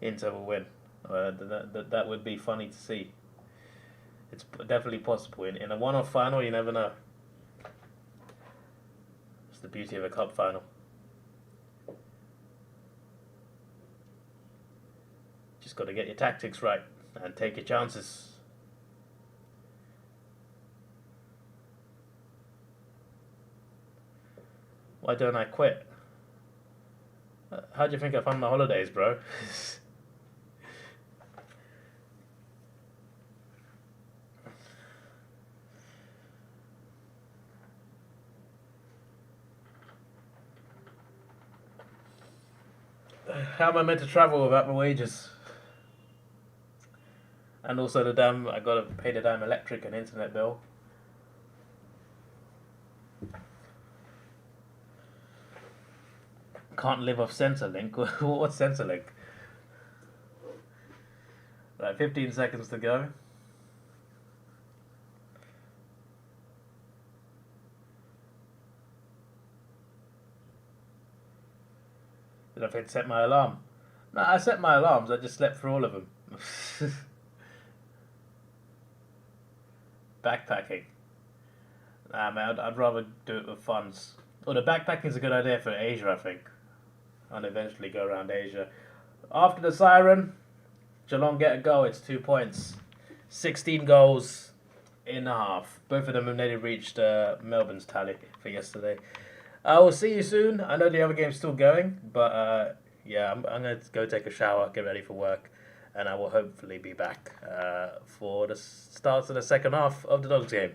Inter will win. That would be funny to see. It's definitely possible. In a one-off final, you never know. It's the beauty of a cup final. Just got to get your tactics right and take your chances. Why don't I quit? How do you think I fund my holidays, bro? How am I meant to travel without my wages? And also I gotta pay the damn electric and internet bill. Can't live off Centrelink. What's Centrelink? Like 15 seconds to go. Did I forget to set my alarm? No, I set my alarms. I just slept through all of them. Backpacking. Nah, man, I'd rather do it with funds. Well, the backpacking is a good idea for Asia, I think. And eventually go around Asia. After the siren, Geelong get a goal. It's 2 points. 16 goals in a half. Both of them have nearly reached Melbourne's tally for yesterday. I will see you soon. I know the other game's still going, but yeah, I'm going to go take a shower, get ready for work, and I will hopefully be back for the start of the second half of the Dogs game.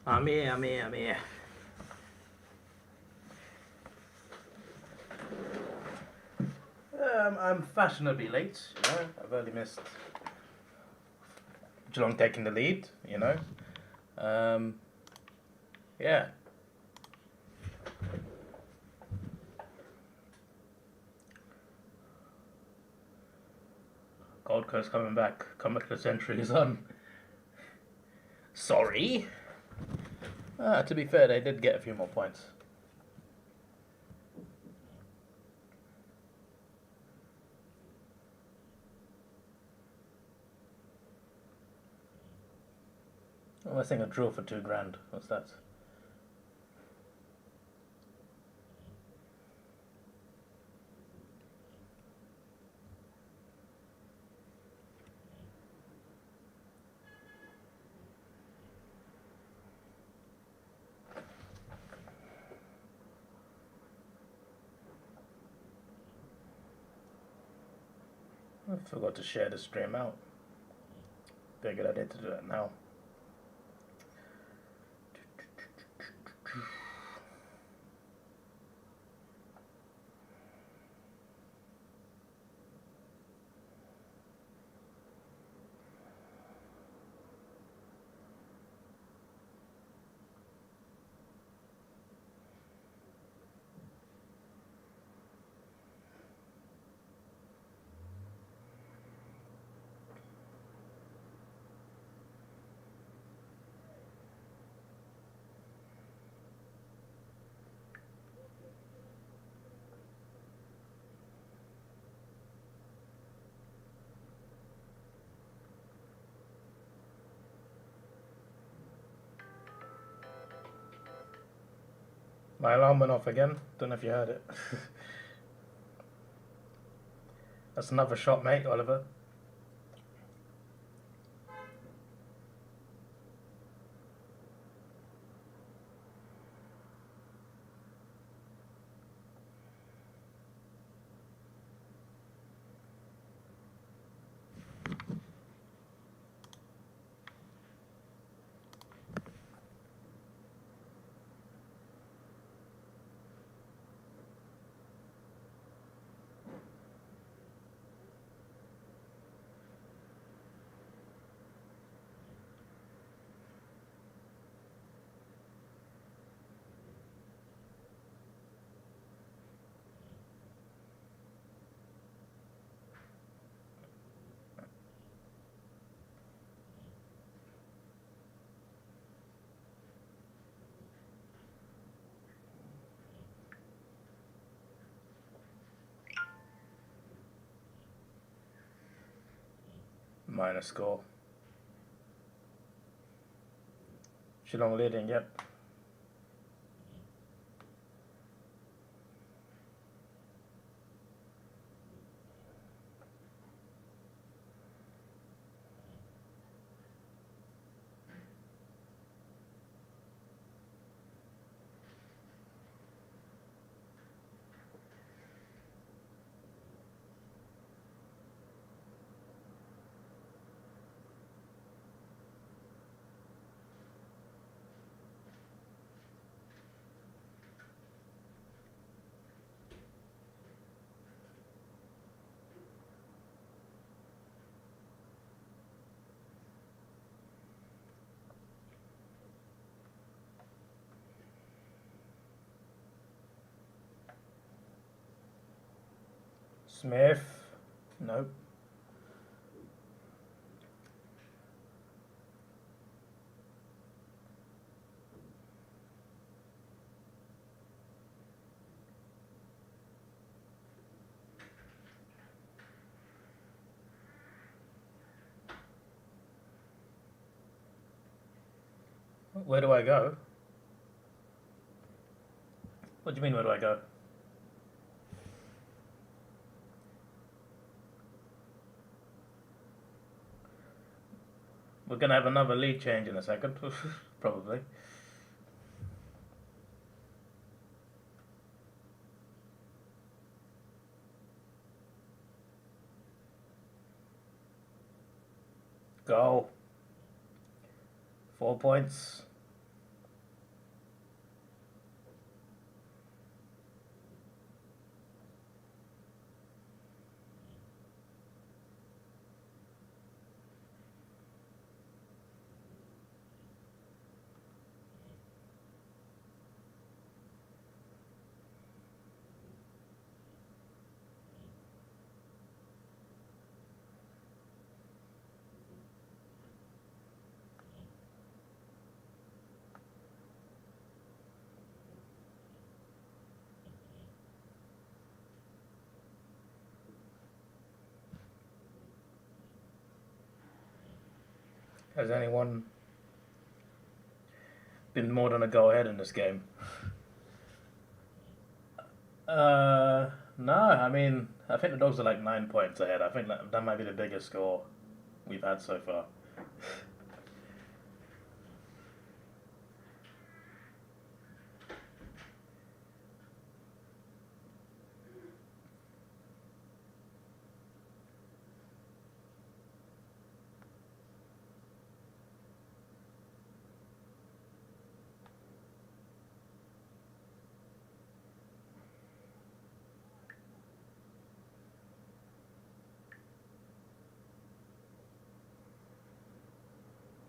I'm here, I'm here, I'm here. I'm fashionably late, you know. I've only missed Geelong taking the lead, you know. Yeah. Gold Coast coming back. Comeback to the century is on. Sorry. To be fair, they did get a few more points. Oh, I think a drill for $2,000. What's that? I forgot to share the stream out. Be a good idea to do that now. My alarm went off again. Don't know if you heard it. That's another shot, mate, Oliver. Minor score. Geelong leading, yep. Smith. Nope. Where do I go? What do you mean, where do I go? We're going to have another lead change in a second, probably. Go. 4 points. Has anyone been more than a go ahead in this game? No, I mean, I think the Dogs are like 9 points ahead. I think that might be the biggest score we've had so far.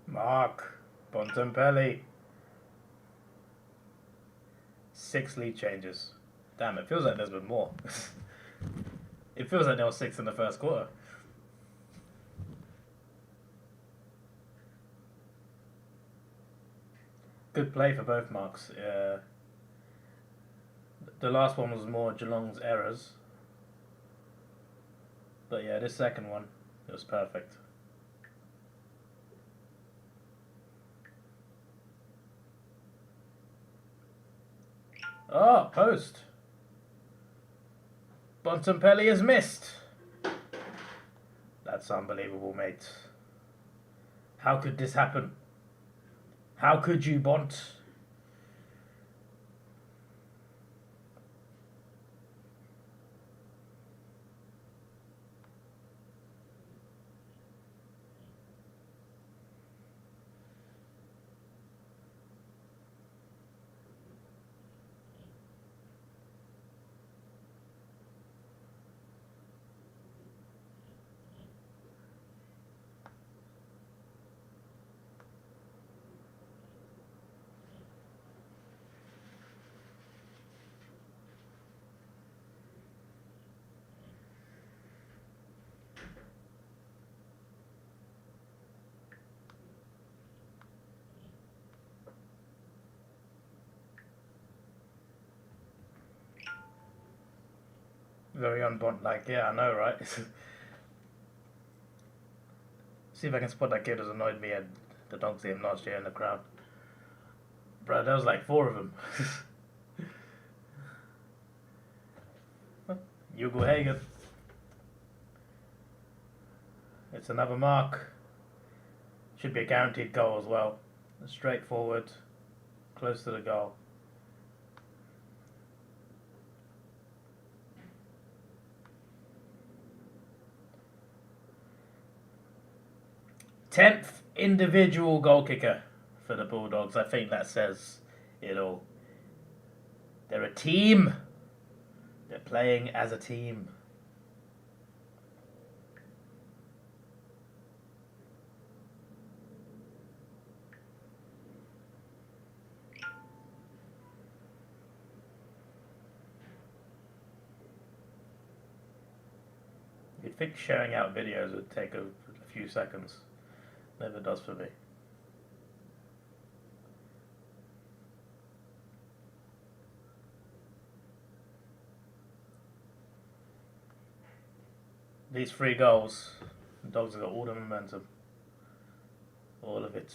Mark Bontempelli. 6 lead changes. Damn, it feels like there's been more. It feels like there was 6 in the first quarter. Good play for both marks. The last one was more Geelong's errors. But yeah, this second one, it was perfect. Oh, post. Bontempelli has missed. That's unbelievable, mate. How could this happen? How could you, Bont? Very on Bont, like, yeah, I know, right? See if I can spot that kid who's annoyed me at the Dogs game last year in the crowd. Bro, there was like 4 of them. Hugo Hagen. It's another mark. Should be a guaranteed goal as well. Straightforward, close to the goal. Tenth individual goal kicker for the Bulldogs. I think that says it all. They're a team. They're playing as a team. You'd think sharing out videos would take a few seconds. Never does for me. These 3 goals, the Dogs have got all the momentum. All of it.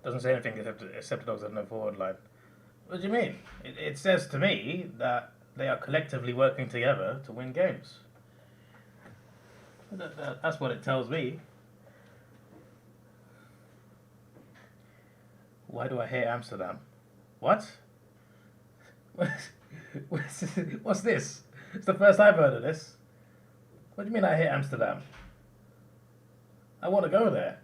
Doesn't say anything except the Dogs have no forward line. What do you mean? It says to me that they are collectively working together to win games. That's what it tells me. Why do I hate Amsterdam? What? What's this? It's the first I've heard of this. What do you mean I hate Amsterdam? I want to go there.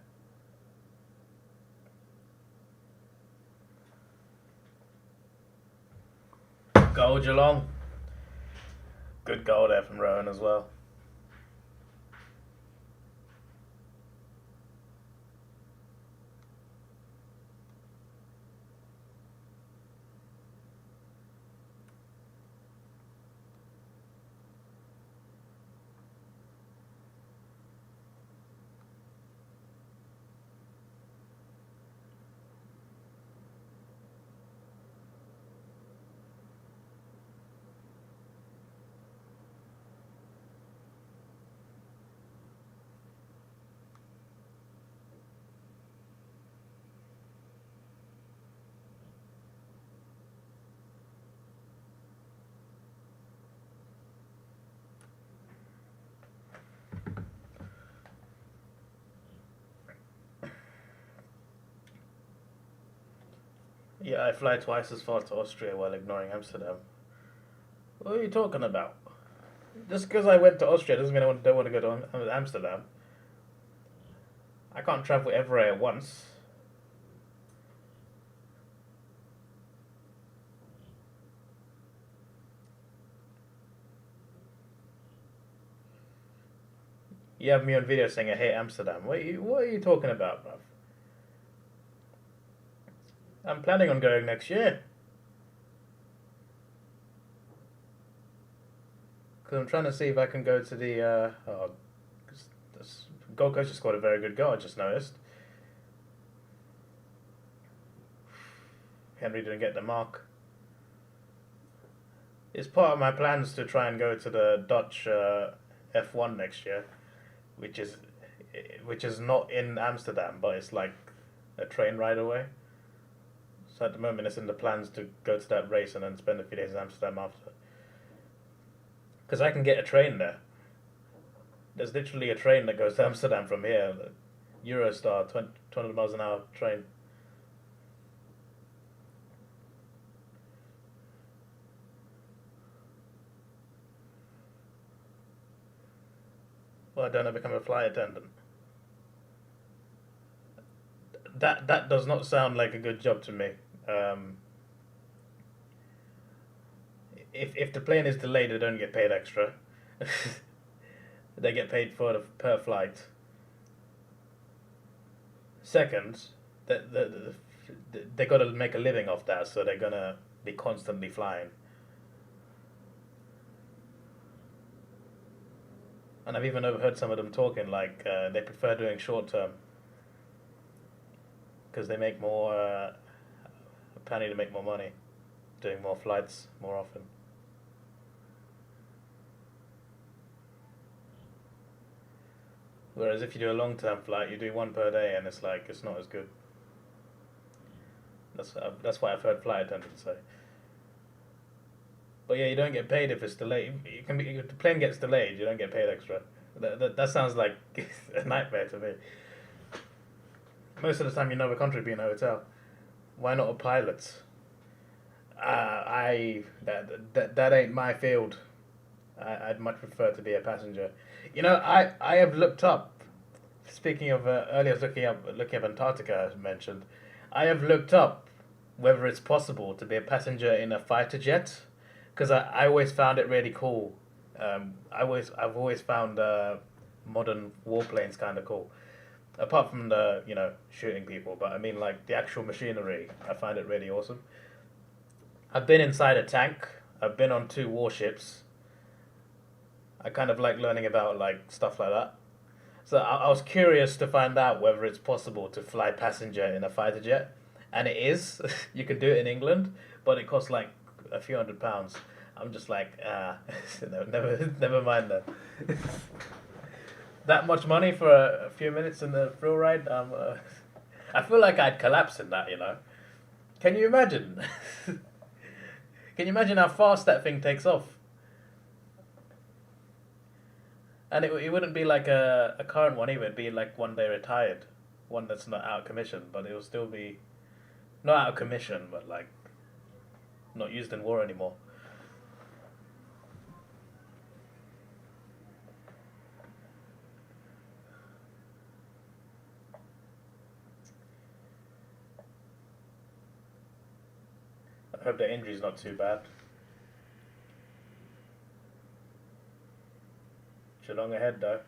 Go Geelong. Good goal there from Rowan as well. Yeah, I fly twice as far to Austria while ignoring Amsterdam. What are you talking about? Just because I went to Austria doesn't mean don't want to go to Amsterdam. I can't travel everywhere at once. You have me on video saying I hate Amsterdam. What are you talking about, bruv? I'm planning on going next year. Because I'm trying to see if I can go to the... Gold Coast just scored a very good goal, I just noticed. Henry didn't get the mark. It's part of my plans to try and go to the Dutch F1 next year, which is not in Amsterdam, but it's like a train ride away. So at the moment, it's in the plans to go to that race and then spend a few days in Amsterdam after. Because I can get a train there. There's literally a train that goes to Amsterdam from here. Eurostar, 200 miles an hour train. Well, don't I become a flight attendant? That does not sound like a good job to me. If the plane is delayed, they don't get paid extra. They get paid for per flight. Second, they got to make a living off that, so they're gonna be constantly flying. And I've even overheard some of them talking like they prefer doing short term because they make more. Apparently, to make more money, doing more flights more often. Whereas if you do a long term flight, you do one per day, and it's not as good. That's what I've heard flight attendants say. But yeah, you don't get paid if it's delayed. If the plane gets delayed, you don't get paid extra. That sounds like a nightmare to me. Most of the time, you know a country be in a hotel. Why not a pilot? That ain't my field. I'd much prefer to be a passenger. You know, I have looked up. Speaking of earlier, I was looking up Antarctica. As mentioned, I have looked up whether it's possible to be a passenger in a fighter jet, because I always found it really cool. I've always found modern warplanes kind of cool. Apart from the shooting people, but I mean like the actual machinery, I find it really awesome. I've been inside a tank. I've been on 2 warships. I kind of like learning about like stuff like that. So I was curious to find out whether it's possible to fly passenger in a fighter jet, and it is. You can do it in England, but it costs like a few £100s. I'm just like, no, never mind that. That much money for a few minutes in the thrill ride? I feel like I'd collapse in that. Can you imagine? Can you imagine how fast that thing takes off? And it wouldn't be like a current one either. It'd be like one they retired, one that's not out of commission, but it'll still be not out of commission, but like not used in war anymore. I hope the injury's not too bad. Geelong ahead though.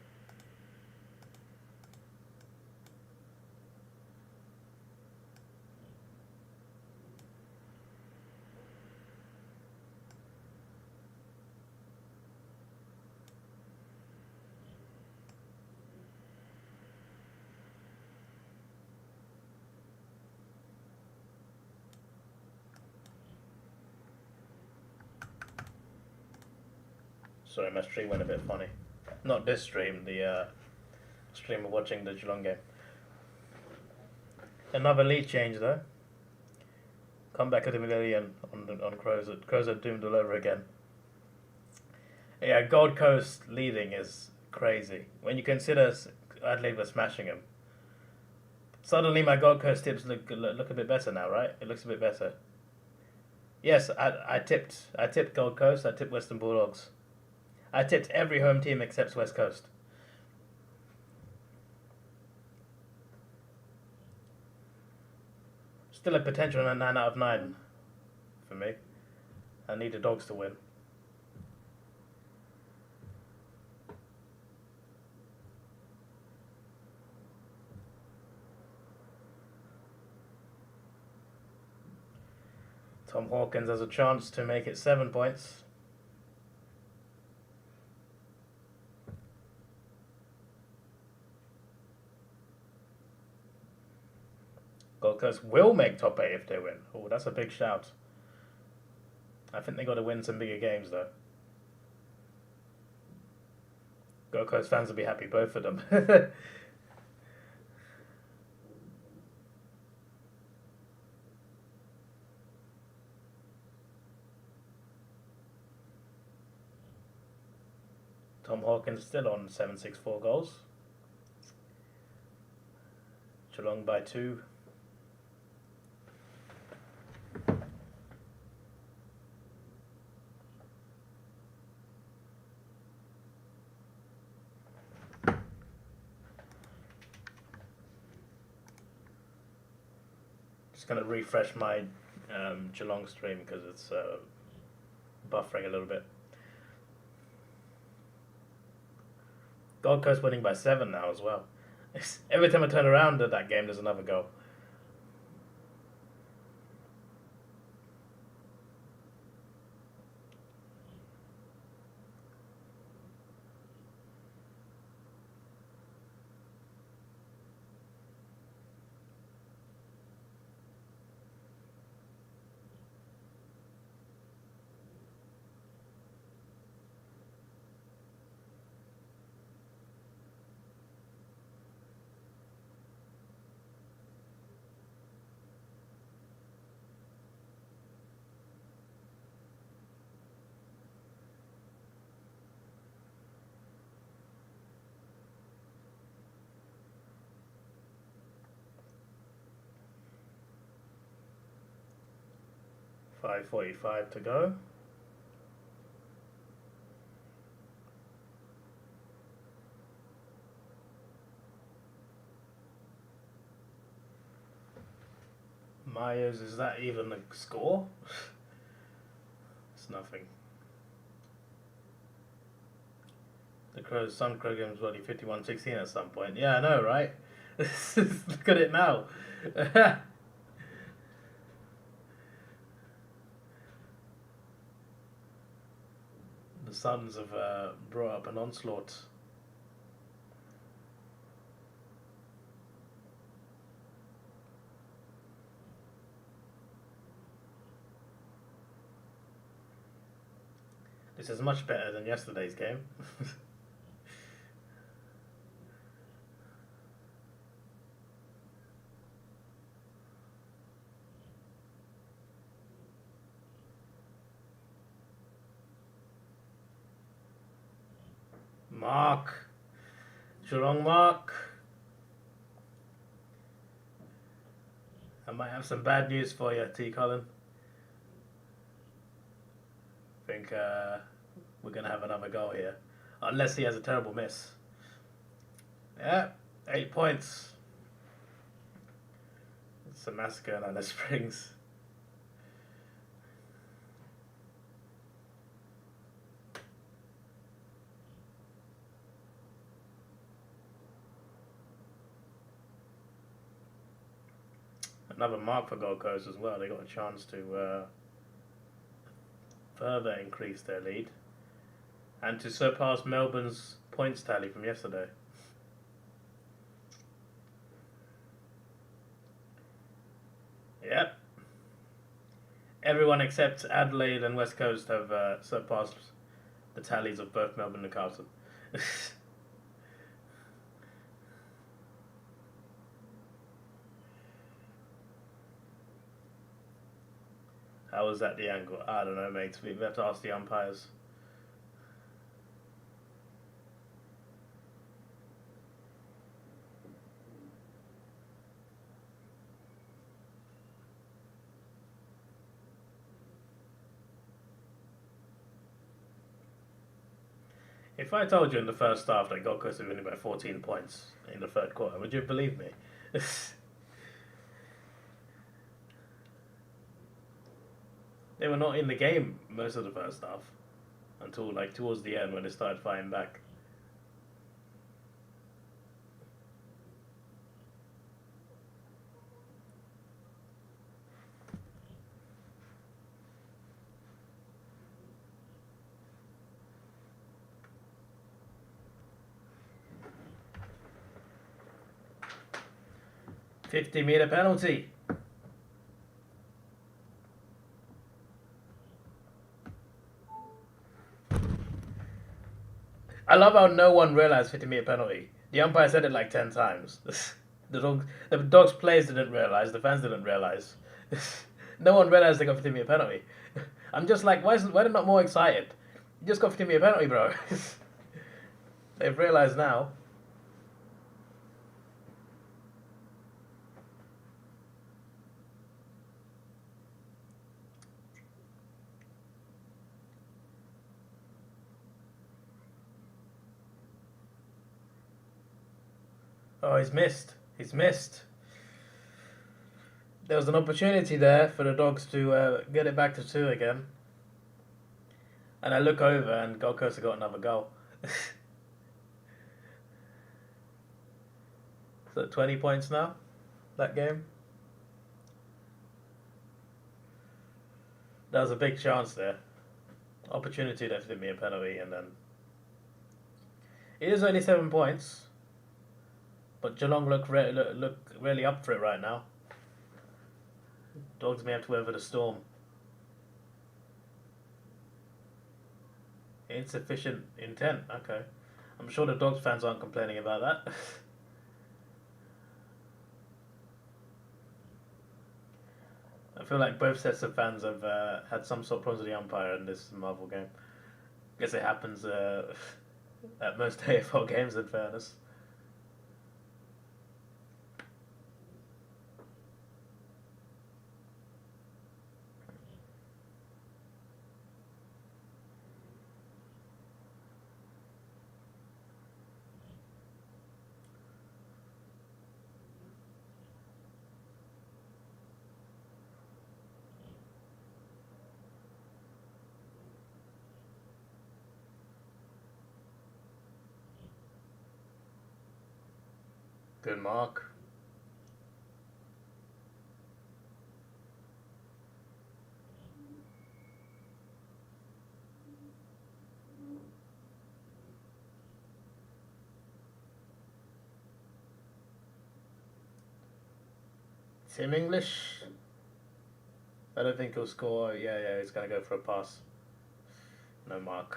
Sorry, my stream went a bit funny. Not this stream, the stream of watching the Geelong game. Another lead change though. Comeback of the millennium on Crows. Crows are doomed all over again. Yeah, Gold Coast leading is crazy. When you consider Adelaide were smashing them. Suddenly my Gold Coast tips look a bit better now, right? It looks a bit better. Yes, I tipped Gold Coast, I tipped Western Bulldogs. I tipped every home team except West Coast. Still a potential 9 out of 9 for me. I need the Dogs to win. Tom Hawkins has a chance to make it 7 points. Gold Coast will make top 8 if they win. Oh, that's a big shout. I think they got to win some bigger games though. Gold Coast fans will be happy, both of them. Tom Hawkins still on 764 goals. Geelong by 2. Just going to refresh my Geelong stream because it's buffering a little bit. Gold Coast winning by 7 now as well. Every time I turn around at that game, there's another goal. .545 to go. Myers, is that even a score? It's nothing. The Crows, some Crow games were 51-16 at some point. Yeah, I know, right? Look at it now. The Suns have brought up an onslaught. This is much better than yesterday's game. Mark. Geelong Mark. I might have some bad news for you, T. Cullen. I think we're going to have another goal here. Unless he has a terrible miss. Yeah, 8 points. It's a massacre in Alice Springs. another mark for Gold Coast as well. They got a chance to further increase their lead and to surpass Melbourne's points tally from yesterday. Yep. Everyone except Adelaide and West Coast have surpassed the tallies of both Melbourne and Newcastle. How was that the angle? I don't know, mate. We have to ask the umpires. If I told you in the first half that Gold Coast were winning by 14 points in the third quarter, would you believe me? They were not in the game most of the first half until like towards the end when they started fighting back. $50-meter penalty. I love how no one realized 50-meter penalty. The umpire said it like 10 times. The Dogs players didn't realize. The fans didn't realize. No one realized they got 50-meter penalty. I'm just like, why are they not more excited? You just got 50-meter penalty, bro. They've realized now. Oh, he's missed. He's missed. There was an opportunity there for the Dogs to get it back to 2 again. And I look over and Gold Coast have got another goal. So 20 points now, that game. There was a big chance there. Opportunity left me a penalty and then... It is only 7 points. But Geelong look really up for it right now. Dogs may have to weather the storm. Insufficient intent, okay. I'm sure the Dogs fans aren't complaining about that. I feel like both sets of fans have had some sort of problems with the umpire in this Marvel game. Guess it happens at most AFL games, in fairness. Good mark. Tim English? I don't think he'll score. Yeah, he's going to go for a pass. No mark.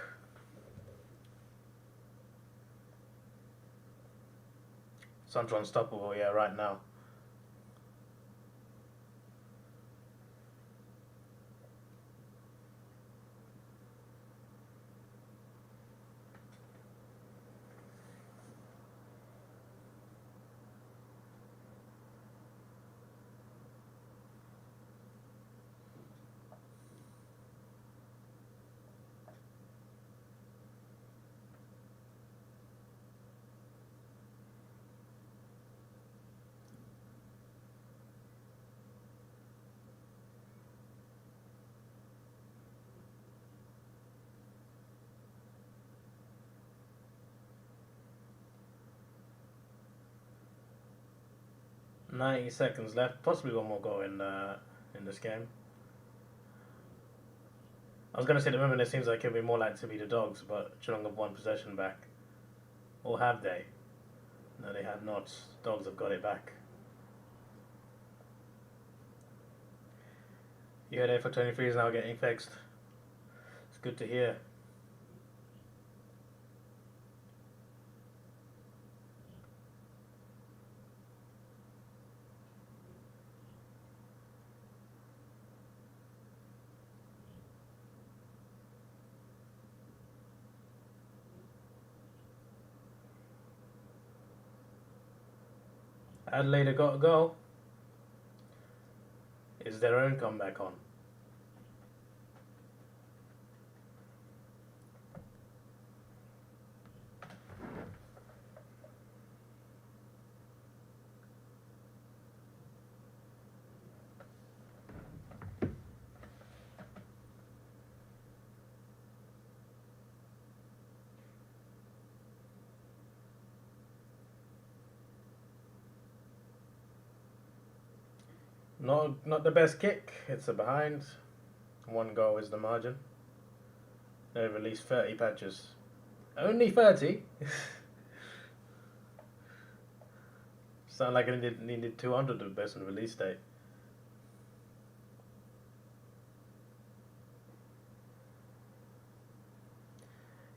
Suns are unstoppable, yeah, right now. 90 seconds left. Possibly one more goal in this game. I was going to say, at the moment it seems like it'll be more likely to be the Dogs, but Geelong have one possession back. Or have they? No, they have not. Dogs have got it back. You heard AFL 23 is now getting fixed. It's good to hear. Adelaide have got a goal. Is their own comeback on? Not the best kick. It's a behind. One goal is the margin. They've released 30 patches. Only 30? Sound like it needed 200 to best on release date.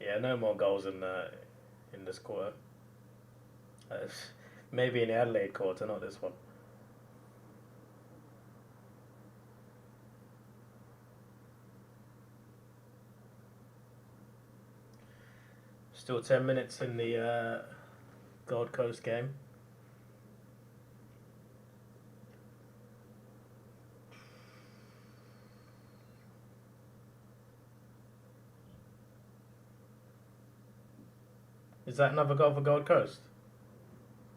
Yeah, no more goals in this quarter. Maybe in the Adelaide quarter, not this one. Still 10 minutes in the Gold Coast game. Is that another goal for Gold Coast?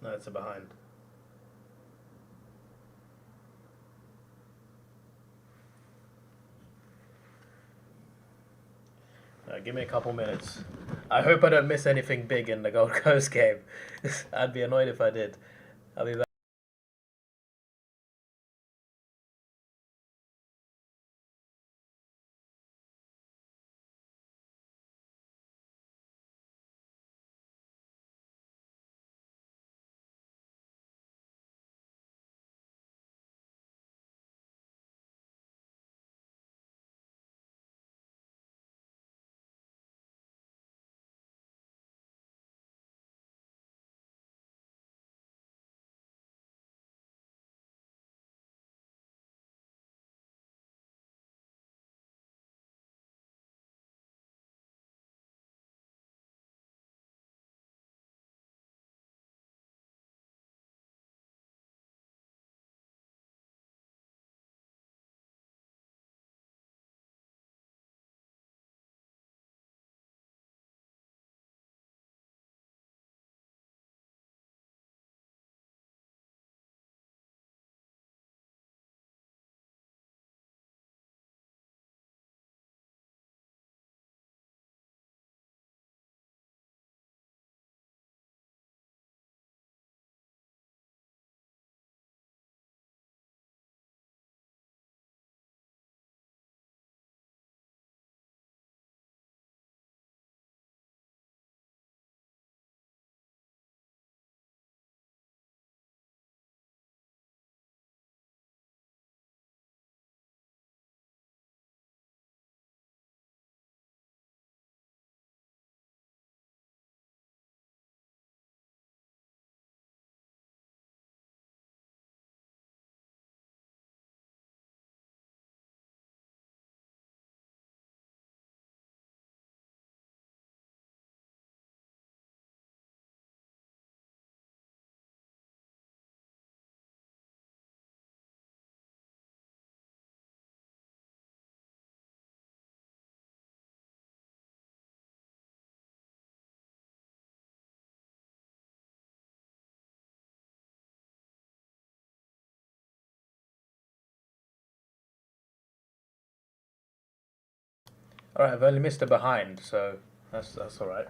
No, it's a behind. Give me a couple minutes. I hope I don't miss anything big in the Gold Coast game. I'd be annoyed if I did. I'll be back. Alright, I've only missed a behind, so that's alright.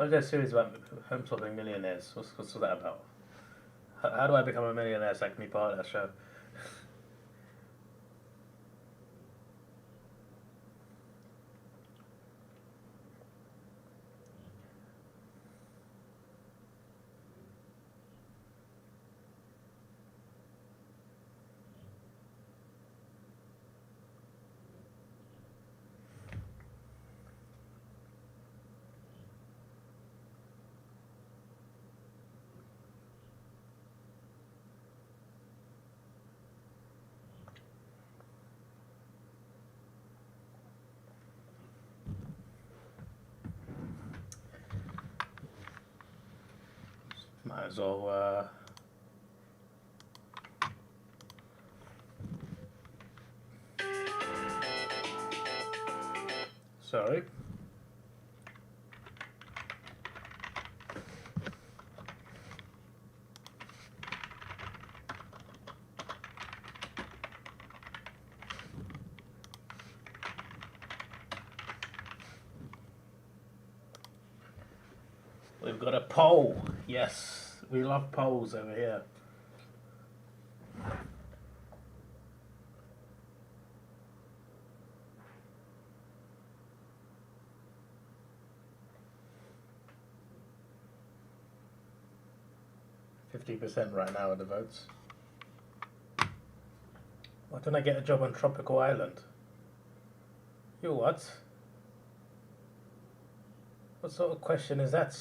What is that series about home swapping millionaires? What's that about? How do I become a millionaire so I can be part of that show? 买的时候sorry. We've got a poll. Yes, we love polls over here. %50 right now of the votes. Why don't I get a job on Tropical Island? You what? What sort of question is that?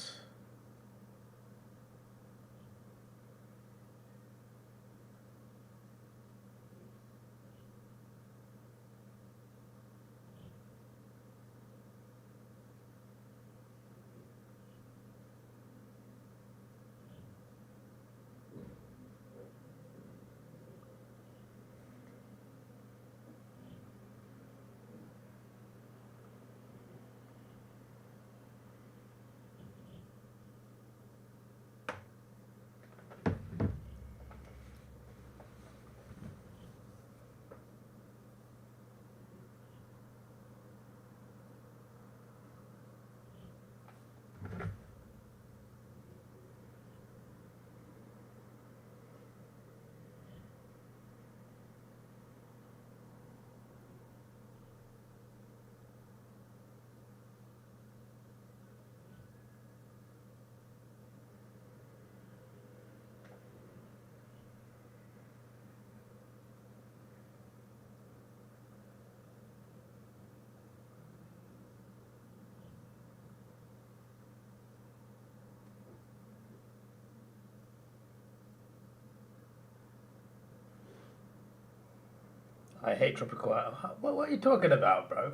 I hate Tropical Island. What are you talking about, bro?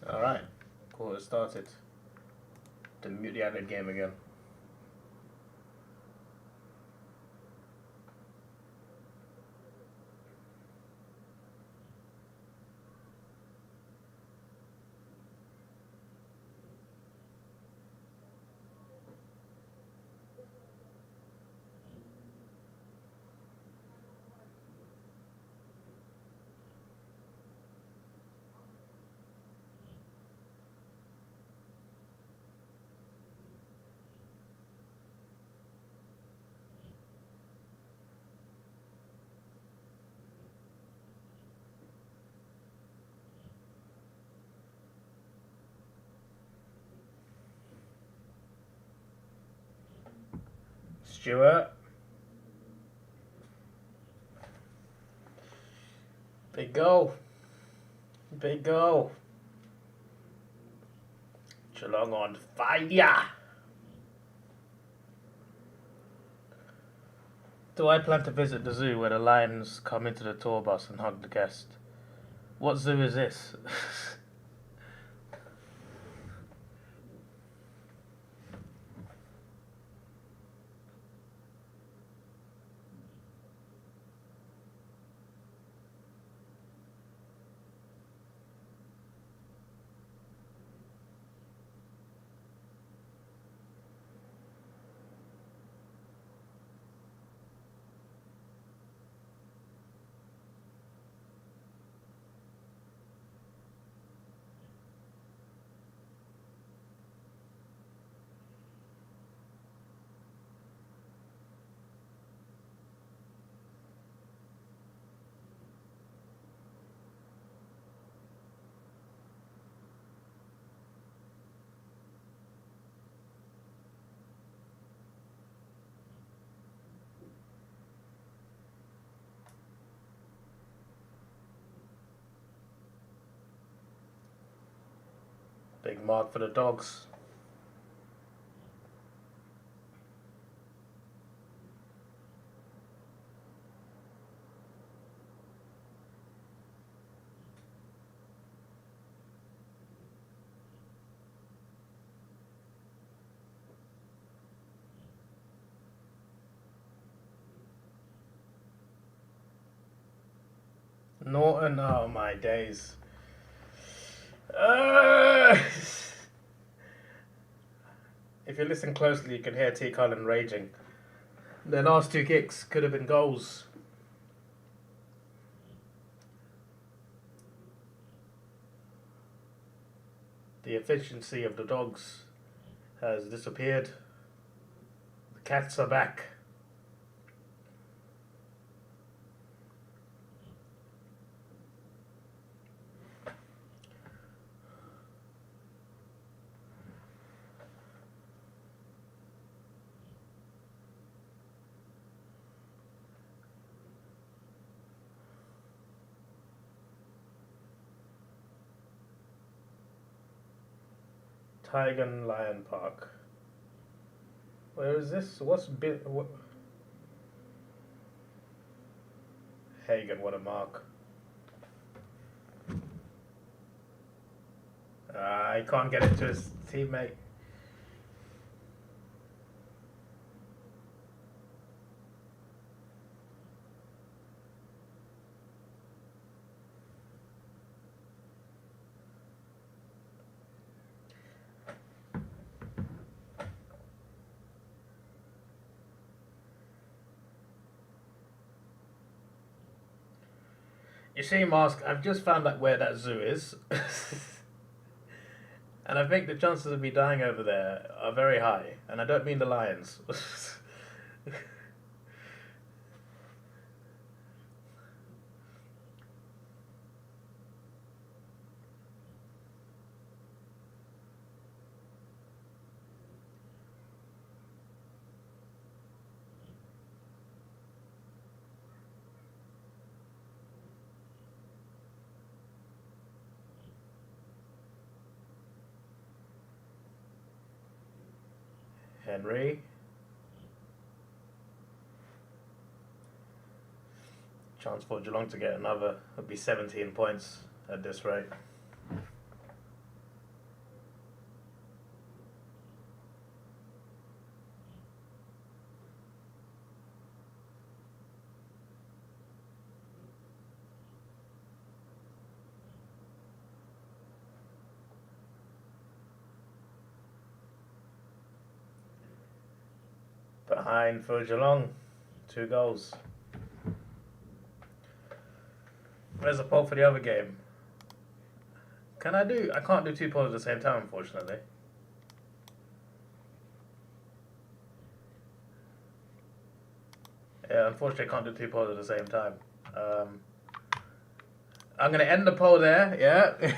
Alright, cool, it started. To mute the Adelaide game again. Stuart. Big goal. Big goal. Geelong on fire. Do I plan to visit the zoo where the lions come into the tour bus and hug the guest? What zoo is this? Big mark for the Dogs. Norton, oh my days. If you listen closely, you can hear T. Cullen raging. Their last 2 kicks could have been goals. The efficiency of the Dogs has disappeared. The Cats are back. Tiger and Lion Park. Where is this? What? Hagen, what a mark. I can't get it to his teammate. You see, Mask, I've just found out where that zoo is. And I think the chances of me dying over there are very high. And I don't mean the lions. Henry. Chance for Geelong to get another would be 17 points at this rate. Behind for Geelong, 2 goals. Where's the poll for the other game? I can't do 2 polls at the same time, unfortunately. Yeah, unfortunately I can't do 2 polls at the same time. I'm going to end the poll there, yeah?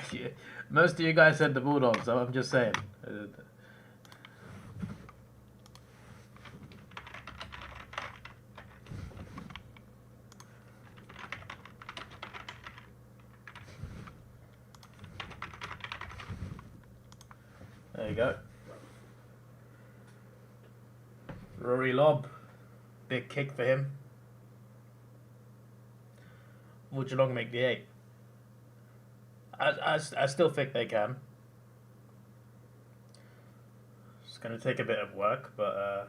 Most of you guys said the Bulldogs, so I'm just saying. There you go. Rory Lobb. Big kick for him. Will Geelong make the 8? I still think they can. It's going to take a bit of work, but...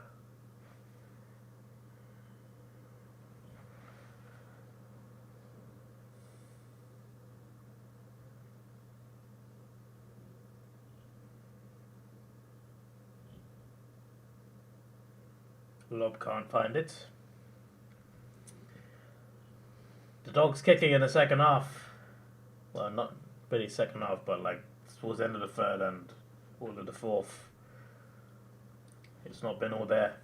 Lob can't find it. The Dogs kicking in the second half. Well, not really second half, but like towards the end of the third and all of the fourth. It's not been all there.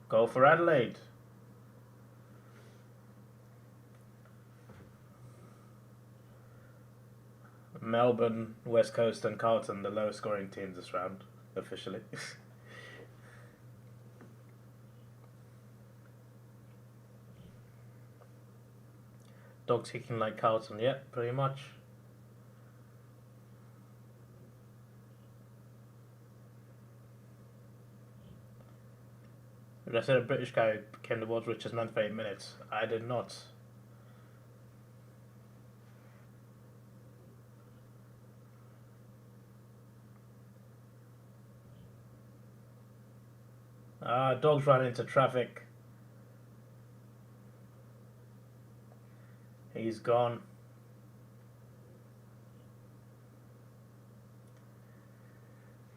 Goal for Adelaide. Melbourne, West Coast and Carlton, the lowest scoring teams this round. officially. Dogs kicking like Carlton, yeah, pretty much. I said a British guy became the world's richest man for 8 minutes. I did not. Dogs ran into traffic. He's gone.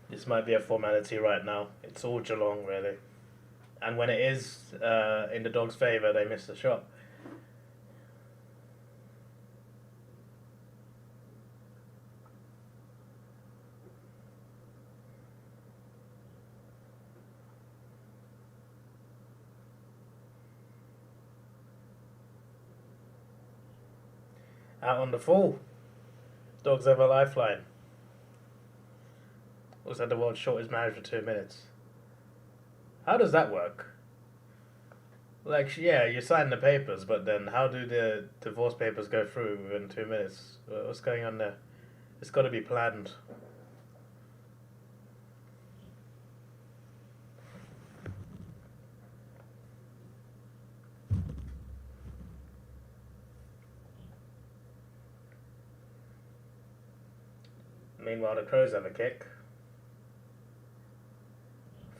This might be a formality right now. It's all Geelong, really. And when it is in the Dogs' favour, they miss the shot. Out on the full. Dogs have a lifeline. Was that the world's shortest marriage for 2 minutes? How does that work? Like, yeah, you sign the papers, but then how do the divorce papers go through within 2 minutes? What's going on there? It's got to be planned. Meanwhile, the Crows have a kick.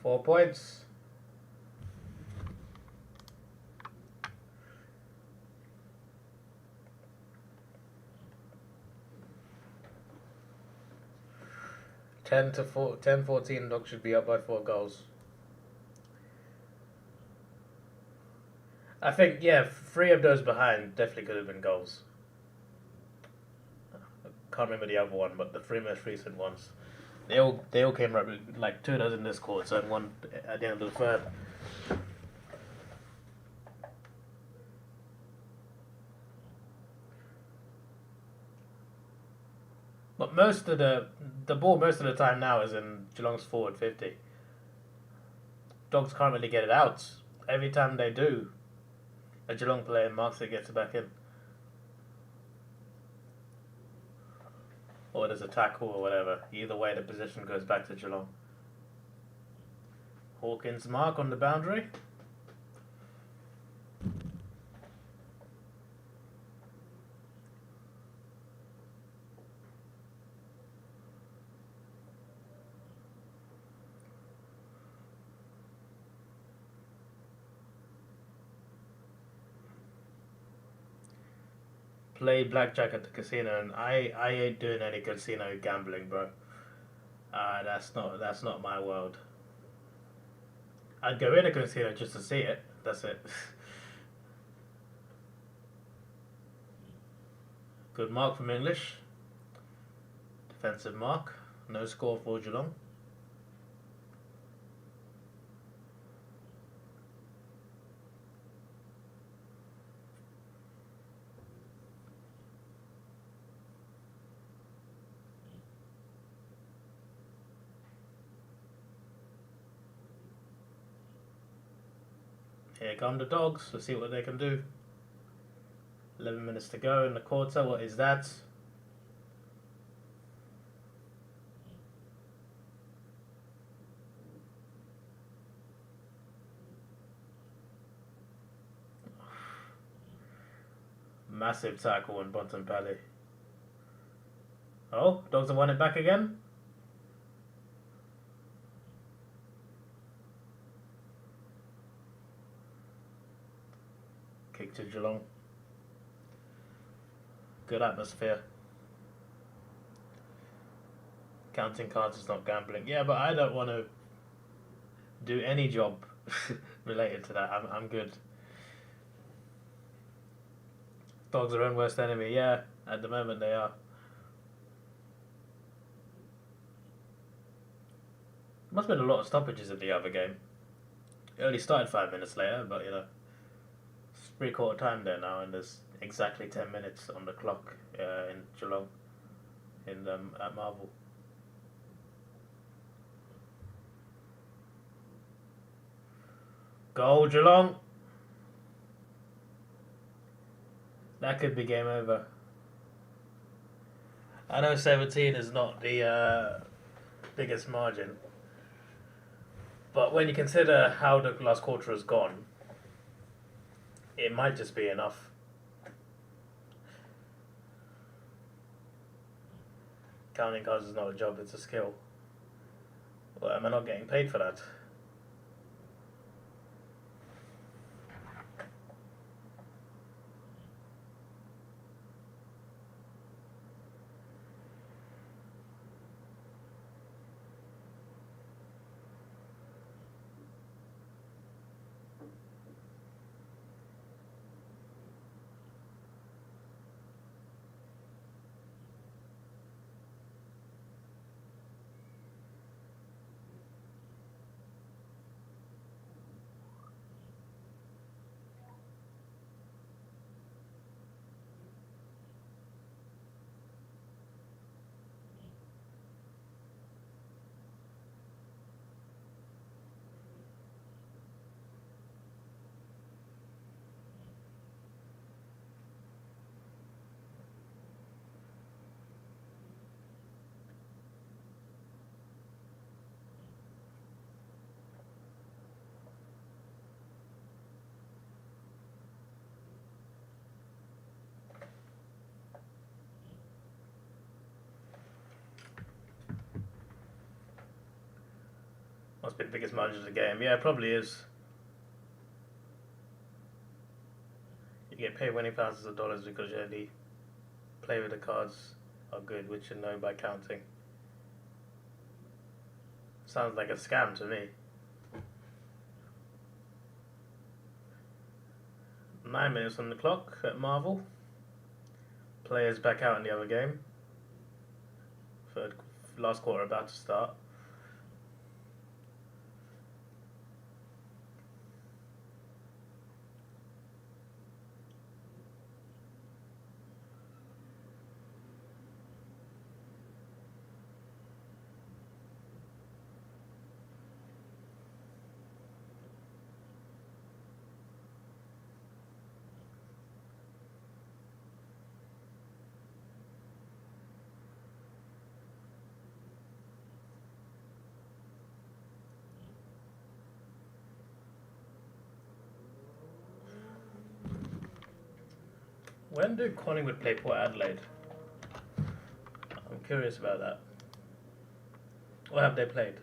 4 points. Ten to 14. Dogs should be up by 4 goals. I think, yeah, 3 of those behind definitely could have been goals. Can't remember the other one, but the 3 most recent ones. They all came up with like 2 of those in this quarter and 1 at the end of the third. But most of the ball most of the time now is in Geelong's forward 50. Dogs can't really get it out. Every time they do, a Geelong player marks it, gets it back in. Or there's a tackle or whatever. Either way, the position goes back to Geelong. Hawkins' mark on the boundary. Play blackjack at the casino, and I ain't doing any casino gambling, bro. That's not my world. I'd go in a casino just to see it. That's it. Good mark from English. Defensive mark. No score for Geelong. Here come the Dogs. Let's see what they can do. 11 minutes to go in the quarter. What is that? Massive tackle on Bontempelli. Oh, Dogs have won it back again. Kick to Geelong. Good atmosphere. Counting cards is not gambling. Yeah, but I don't want to do any job related to that. I'm good. Dogs are own worst enemy. Yeah, at the moment they are. Must have been a lot of stoppages in the other game. It only started 5 minutes later, but you know. 3/4 time there now, and there's exactly 10 minutes on the clock in Geelong, at Marvel. Goal, Geelong. That could be game over. I know 17 is not the biggest margin, but when you consider how the last quarter has gone, it might just be enough. Counting cards is not a job, it's a skill. Well, am I not getting paid for that? Must be the biggest margin of the game. Yeah, it probably is. You get paid winning thousands of dollars because you only play with the cards are good, which you know by counting. Sounds like a scam to me. 9 minutes on the clock at Marvel. Players back out in the other game. Last quarter about to start. When do Collingwood play Port Adelaide? I'm curious about that. What have they played?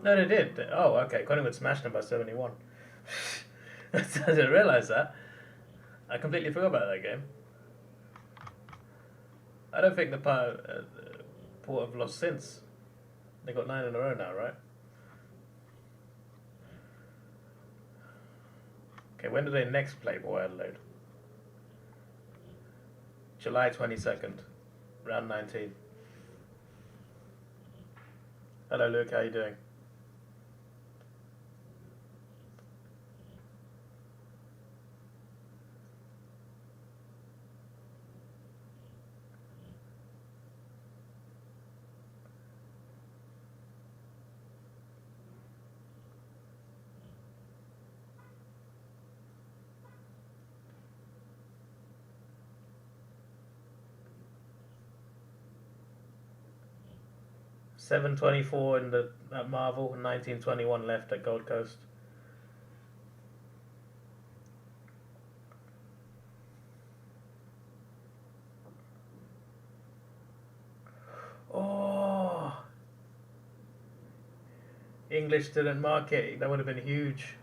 No, they did. Oh, okay. Collingwood smashed them by 71. I didn't realise that. I completely forgot about that game. I don't think the Port have lost since. They got 9 in a row now, right? Okay, when do they next play Port Adelaide? July 22nd, round 19. Hello Luke, how you doing? $7.24 in the at Marvel, 19.21 left at Gold Coast. Oh, English didn't mark it. That would have been huge.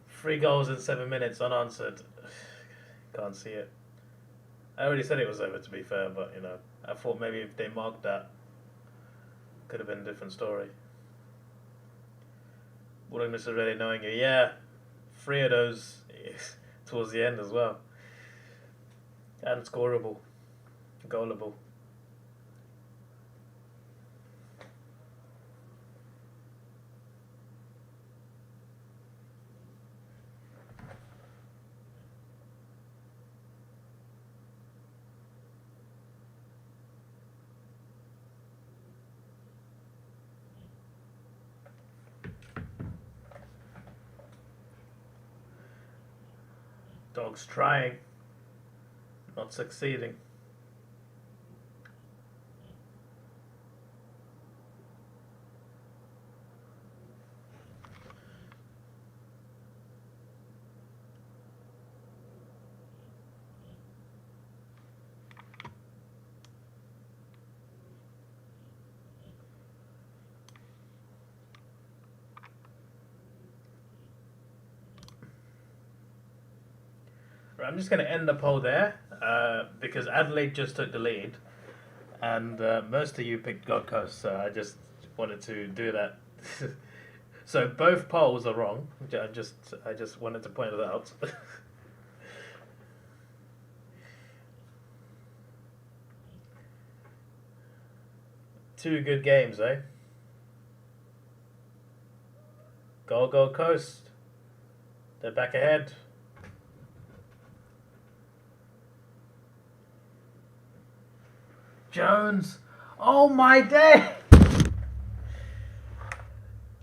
3 goals in 7 minutes unanswered. Can't see it. I already said it was over, to be fair, but you know, I thought maybe if they marked that, could have been a different story. Bulldogs is really knowing you. Yeah, 3 of those towards the end as well. And scoreable, goalable. Dog's trying, not succeeding. I'm just going to end the poll there because Adelaide just took the lead, and most of you picked Gold Coast, so I just wanted to do that. So both polls are wrong. I just wanted to point it out. Two good games, eh? Gold Coast. They're back ahead. Jones. Oh my day!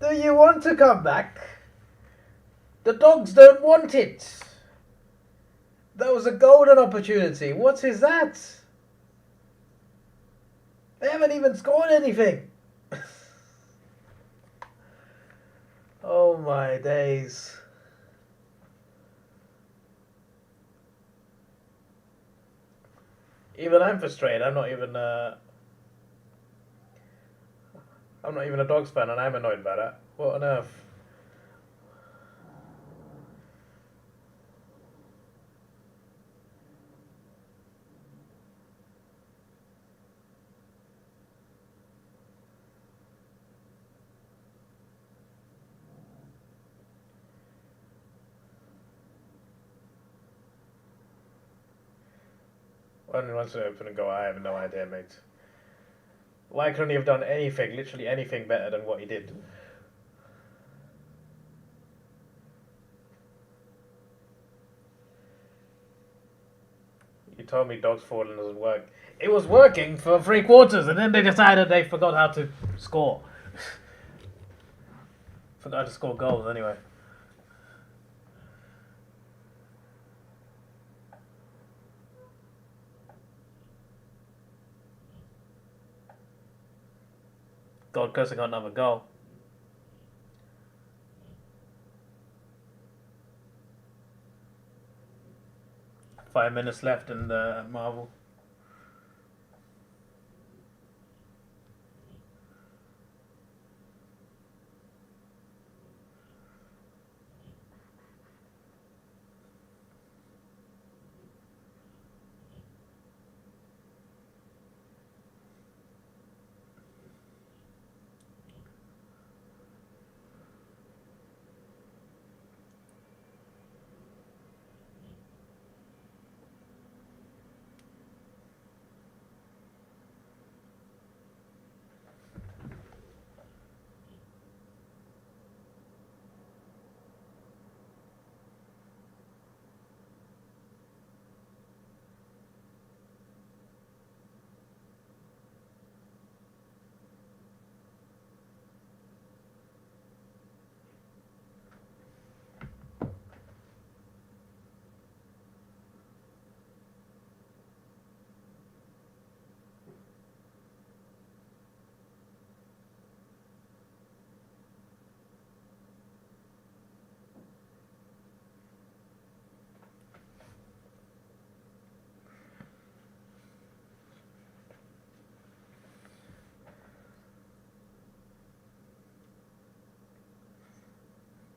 Do you want to come back? The Dogs don't want it. That was a golden opportunity. What is that? They haven't even scored anything. Oh my days. Even I'm frustrated. I'm not even a Dogs fan, and I'm annoyed by that. What on earth? When he wants to open and go, I have no idea, mate. Why couldn't he have done anything, literally anything better than what he did? You told me Dogs Fallen doesn't work. It was working for 3 quarters, and then they decided they forgot how to score. Forgot to score goals anyway. Gold Coast got another goal. Five minutes left in the Marvel.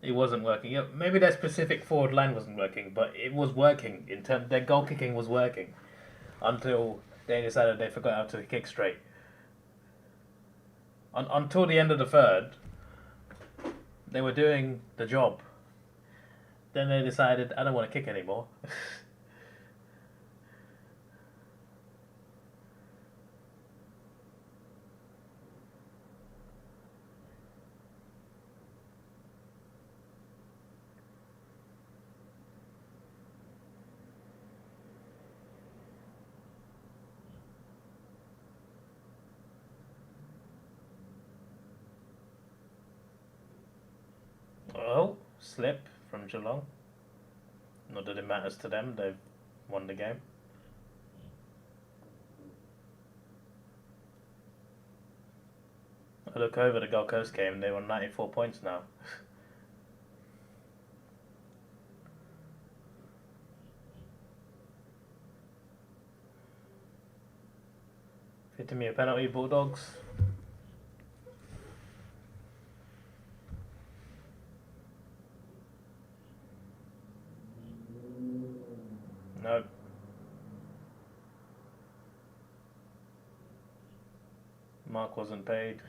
It wasn't working. Yeah, maybe their specific forward line wasn't working, but it was working. In terms, their goal kicking was working until they decided they forgot how to kick straight. Until the end of the third, they were doing the job. Then they decided, I don't want to kick anymore. Oh, slip from Geelong. Not that it matters to them, they've won the game. I look over the Gold Coast game, they were 94 points now. Fitting me a penalty, Bulldogs. No. Mark wasn't paid.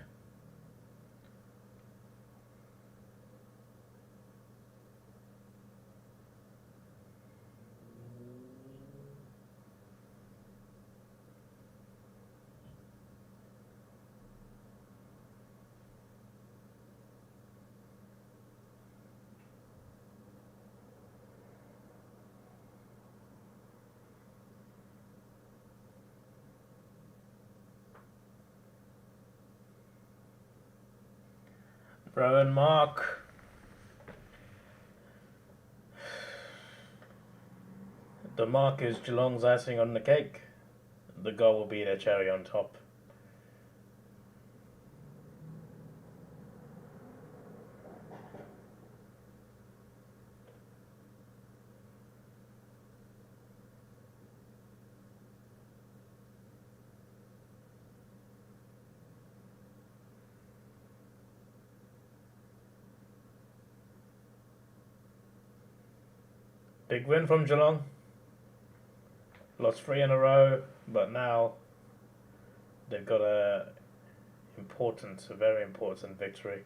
Rowan Mark. The mark is Geelong's icing on the cake. The goal will be their cherry on top. Big win from Geelong. Lost 3 in a row, but now they've got a very important victory.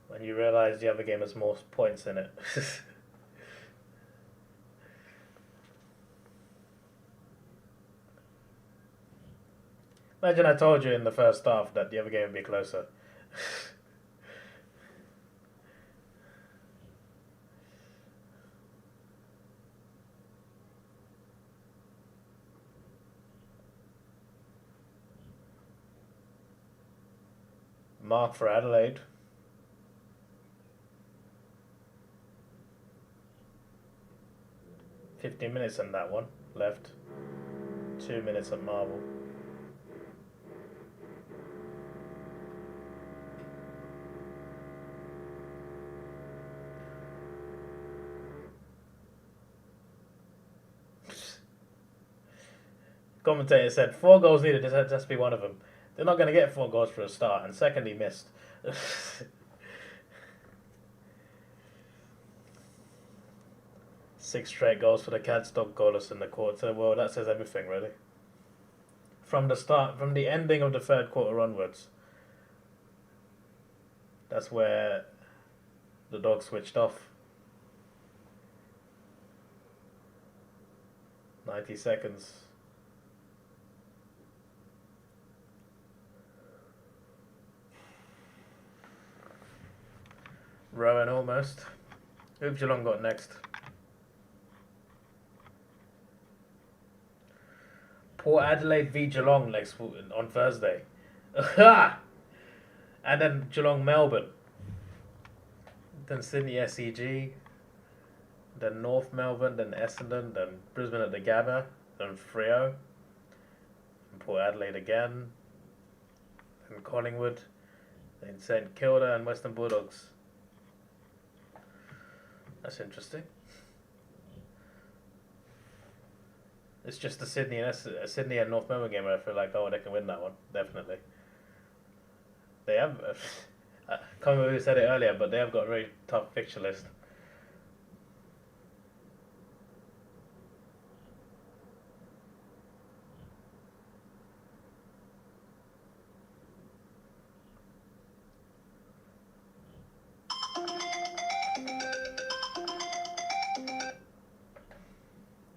When you realise the other game has more points in it. Imagine I told you in the first half that the other game would be closer. Mark for Adelaide. $15 minutes in that one left. 2 minutes at Marvel. Commentator said 4 goals needed, this has to be one of them. They're not going to get 4 goals for a start, and second he missed. 6 straight goals for the Cats, stopped goalless in the quarter. Well, that says everything, really. From the start, from the ending of the third quarter onwards, that's where the Dogs switched off. 90 seconds. Rowan almost. Who've Geelong got next? Port Adelaide v Geelong next on Thursday. And then Geelong Melbourne. Then Sydney SEG. Then North Melbourne. Then Essendon. Then Brisbane at the Gabba. Then Freo. And Port Adelaide again. Then Collingwood. Then St Kilda and Western Bulldogs. That's interesting. It's just the Sydney and North Melbourne game where I feel like, oh, they can win that one. Definitely. They have... I can't remember who said it earlier, but they have got a very tough fixture list.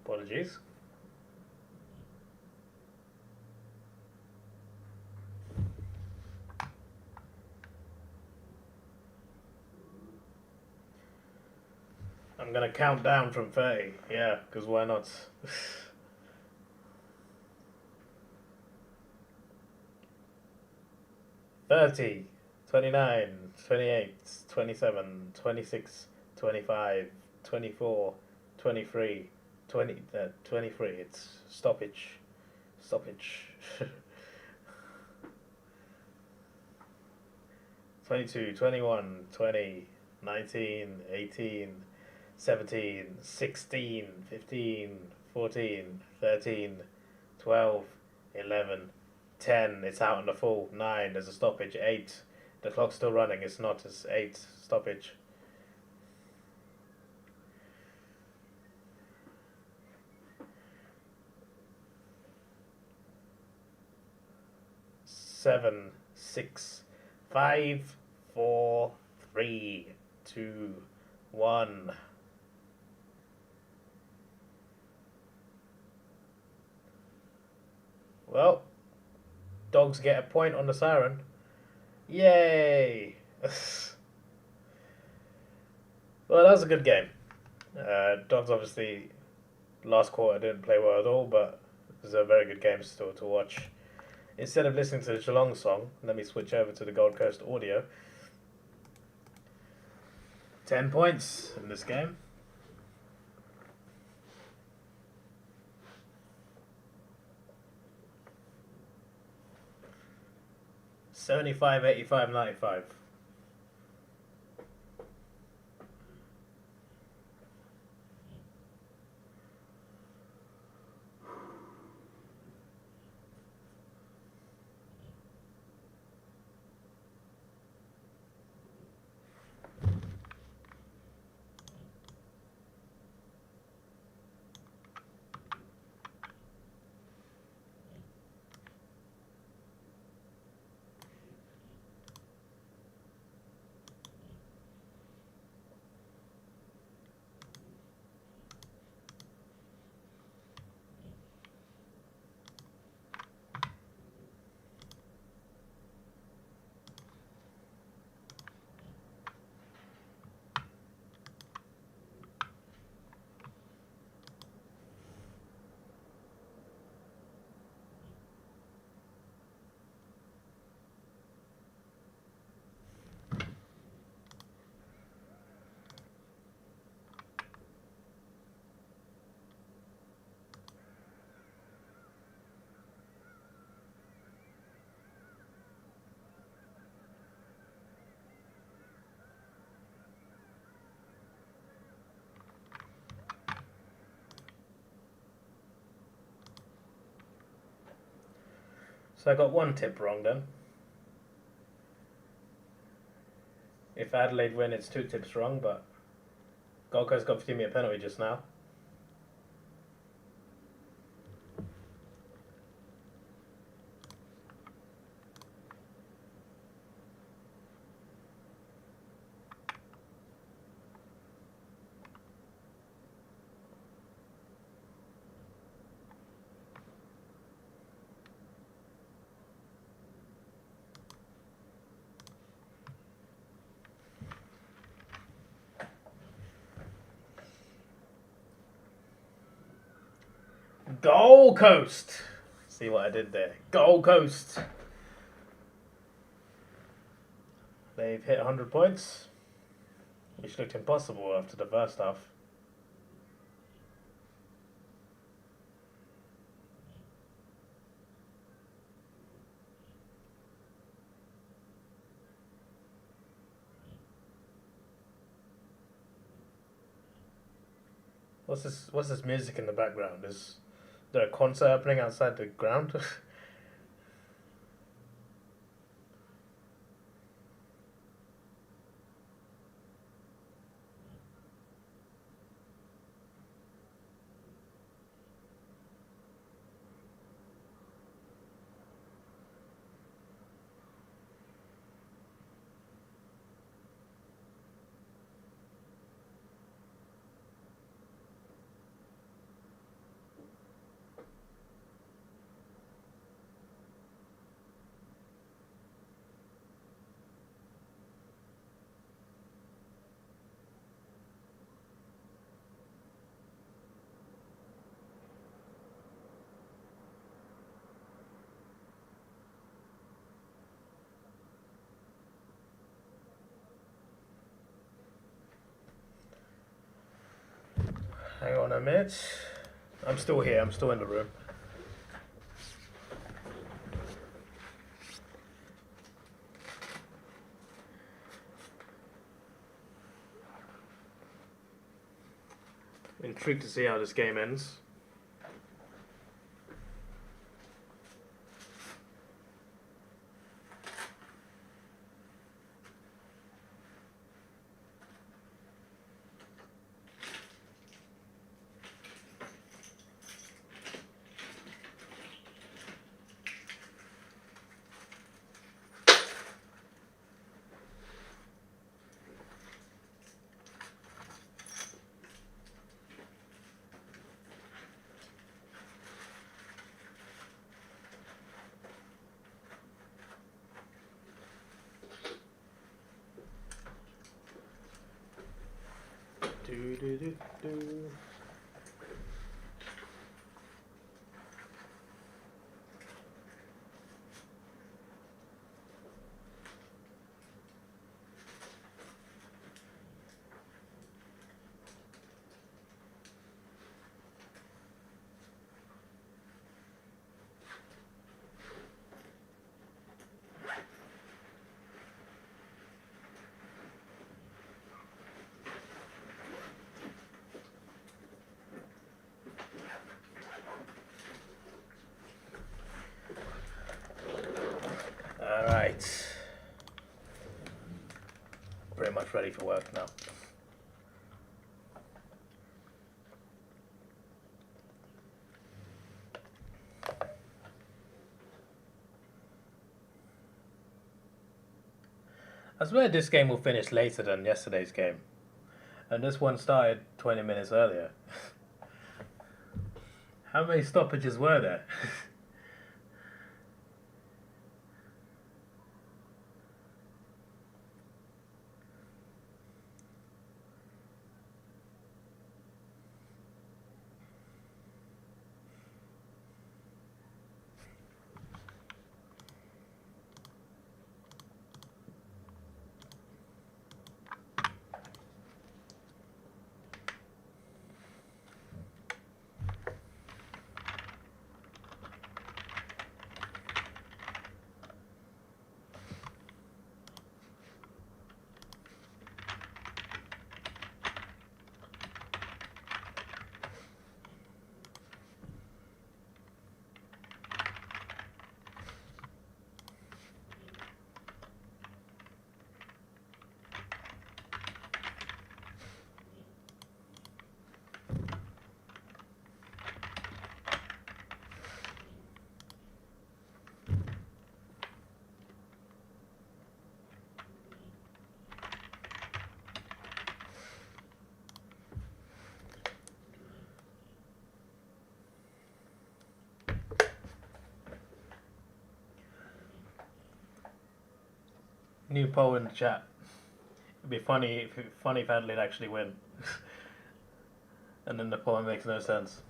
Apologies. I'm gonna count down from 30. Yeah, because why not? 30, 29, 28, 27, 26, 25, 24, 23, 23. It's stoppage. Stoppage. 22, 21, 20, 19, 18, 17, 16, 15, 14, 13, 12, 11, 10. It's out on the full. 9. There's a stoppage. 8. The clock's still running. It's not. It's 8. Stoppage. Seven, 6, 5, 4, 3, 2, 1. Well, dogs get a point on the siren. Yay! Well, that was a good game. Dogs obviously last quarter didn't play well at all, but it was a very good game still to watch. Instead of listening to the Geelong song, let me switch over to the Gold Coast audio. 10 points in this game. $75, $85, $95. So I got one tip wrong then. If Adelaide win, it's 2 tips wrong, but Gold Coast got to give me a penalty just now. Gold Coast! See what I did there. Gold Coast! They've hit 100 points, which looked impossible after the first half. What's this music in the background? Is there a concert happening outside the ground? a minute. I'm still here. I'm still in the room. Intrigued to see how this game ends. Do, do, do, do. Alright. Pretty much ready for work now. I swear this game will finish later than yesterday's game. And this one started 20 minutes earlier. How many stoppages were there? New poll in the chat. It'd be funny if Adelaide actually win. And then the poll makes no sense.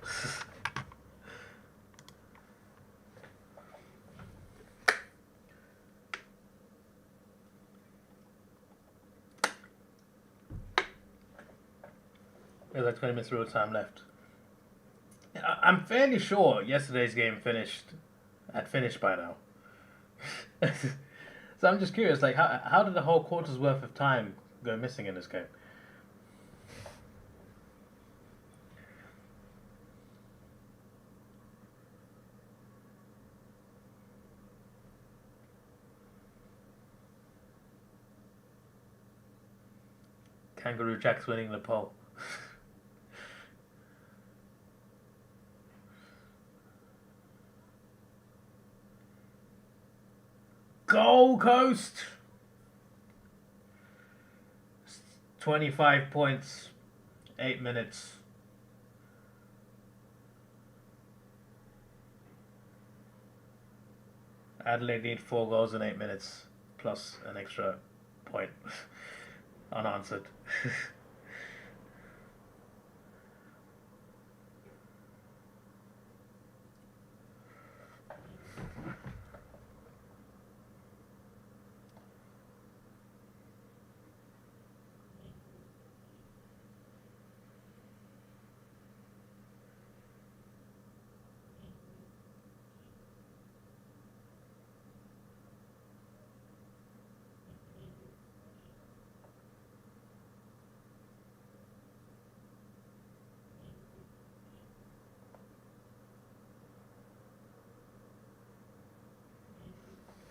There's like 20 minutes of time left. I'm fairly sure yesterday's game had finished by now. So I'm just curious, like, how did the whole quarter's worth of time go missing in this game? Kangaroo Jack's winning the poll. Gold Coast! 25 points, 8 minutes. Adelaide need 4 goals in 8 minutes, plus an extra point unanswered.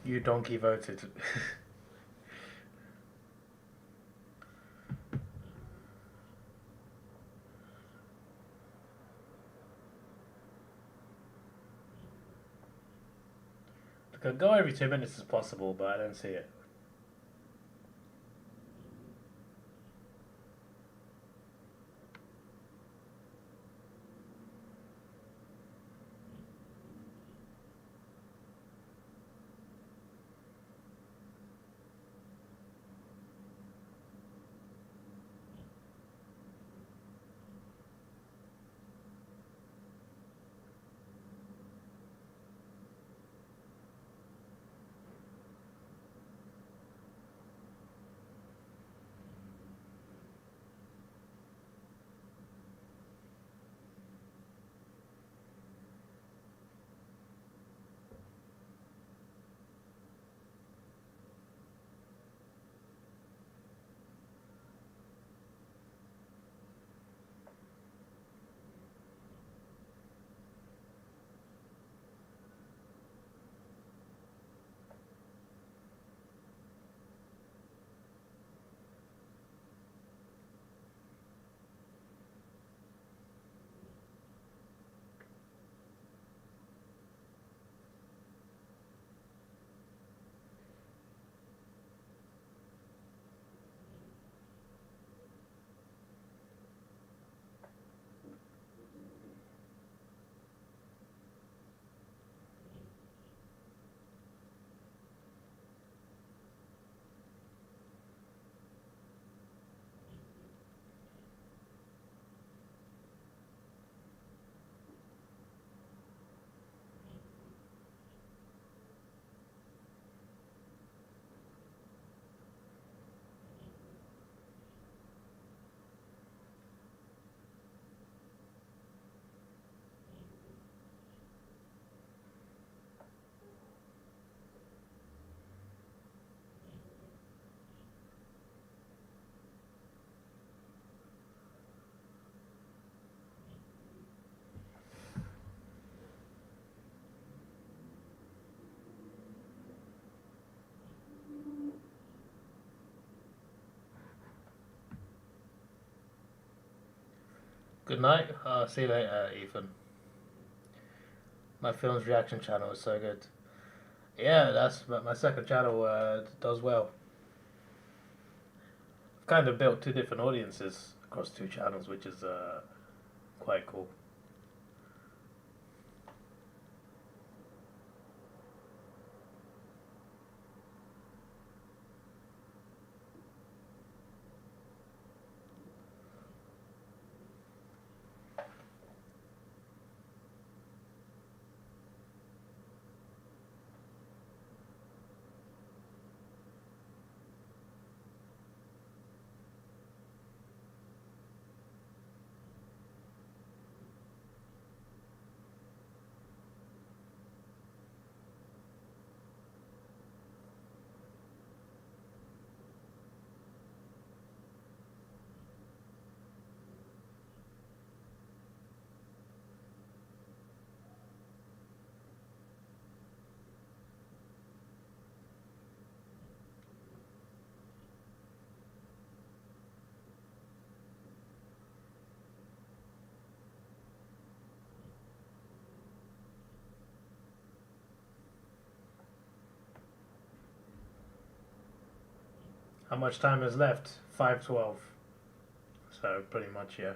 You donkey voted. Could go every 2 minutes as possible, but I don't see it. Good night. See you later, Ethan. My film's reaction channel is so good. Yeah, that's my second channel. Does well. I've kind of built two different audiences across two channels, which is quite cool. How much time is left? 5:12. So pretty much, yeah.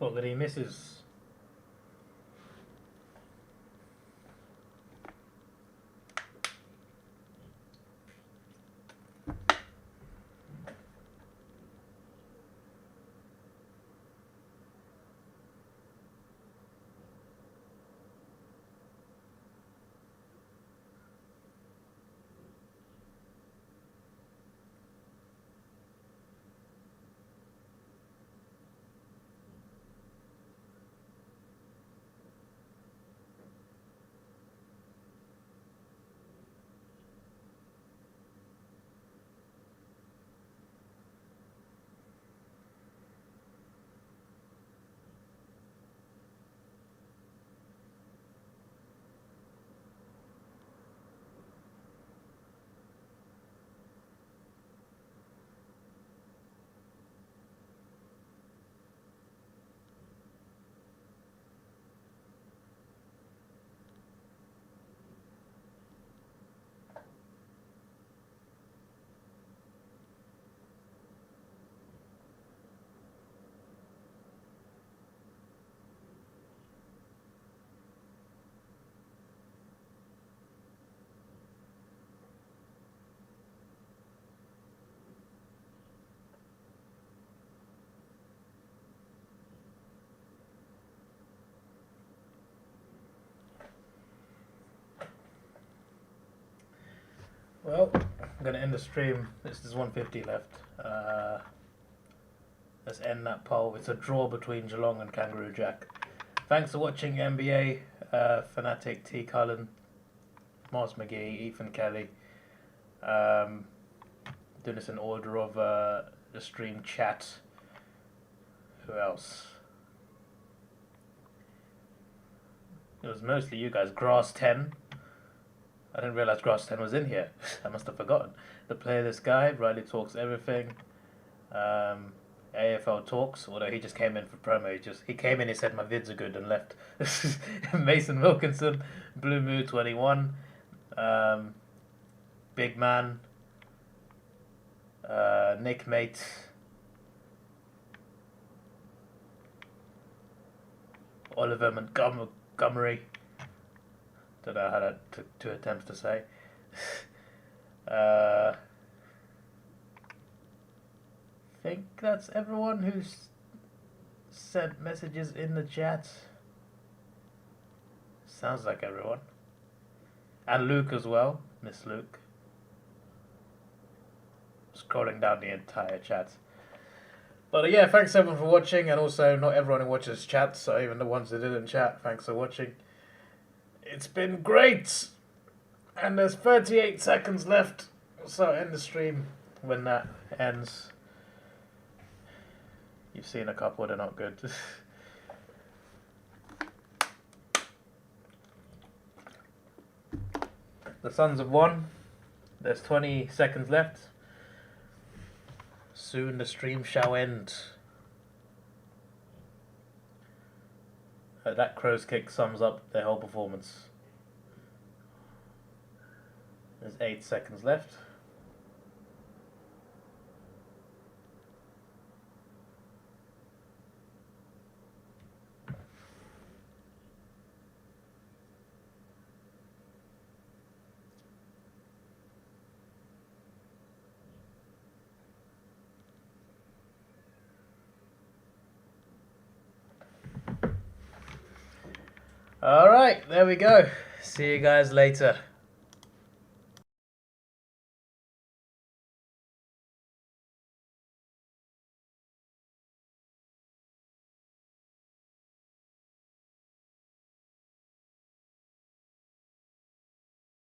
What did he misses? Well, I'm going to end the stream. There's 150 left. Let's end that poll. It's a draw between Geelong and Kangaroo Jack. Thanks for watching NBA, Fanatic, T. Cullen, Mars McGee, Ethan Kelly. Doing this in order of the stream chat. Who else? It was mostly you guys. Grass 10. I didn't realise Grass 10 was in here. I must have forgotten. The Playlist Guy, Riley Talks Everything. AFL Talks, although he just came in for promo. He came in, he said my vids are good and left. Mason Wilkinson, Blue Mood 21. Big Man. Nick Mate. Oliver Montgomery. Don't know how to two attempts to say. I think that's everyone who's sent messages in the chat. Sounds like everyone. And Luke as well. Miss Luke. Scrolling down the entire chat. But yeah, thanks everyone for watching, and also not everyone who watches chat, so even the ones that didn't chat, thanks for watching. It's been great! And there's 38 seconds left, so end the stream when that ends. You've seen a couple, they're not good. The Suns have won. There's 20 seconds left. Soon the stream shall end. That crow's kick sums up their whole performance. There's 8 seconds left. Alright, there we go. See you guys later.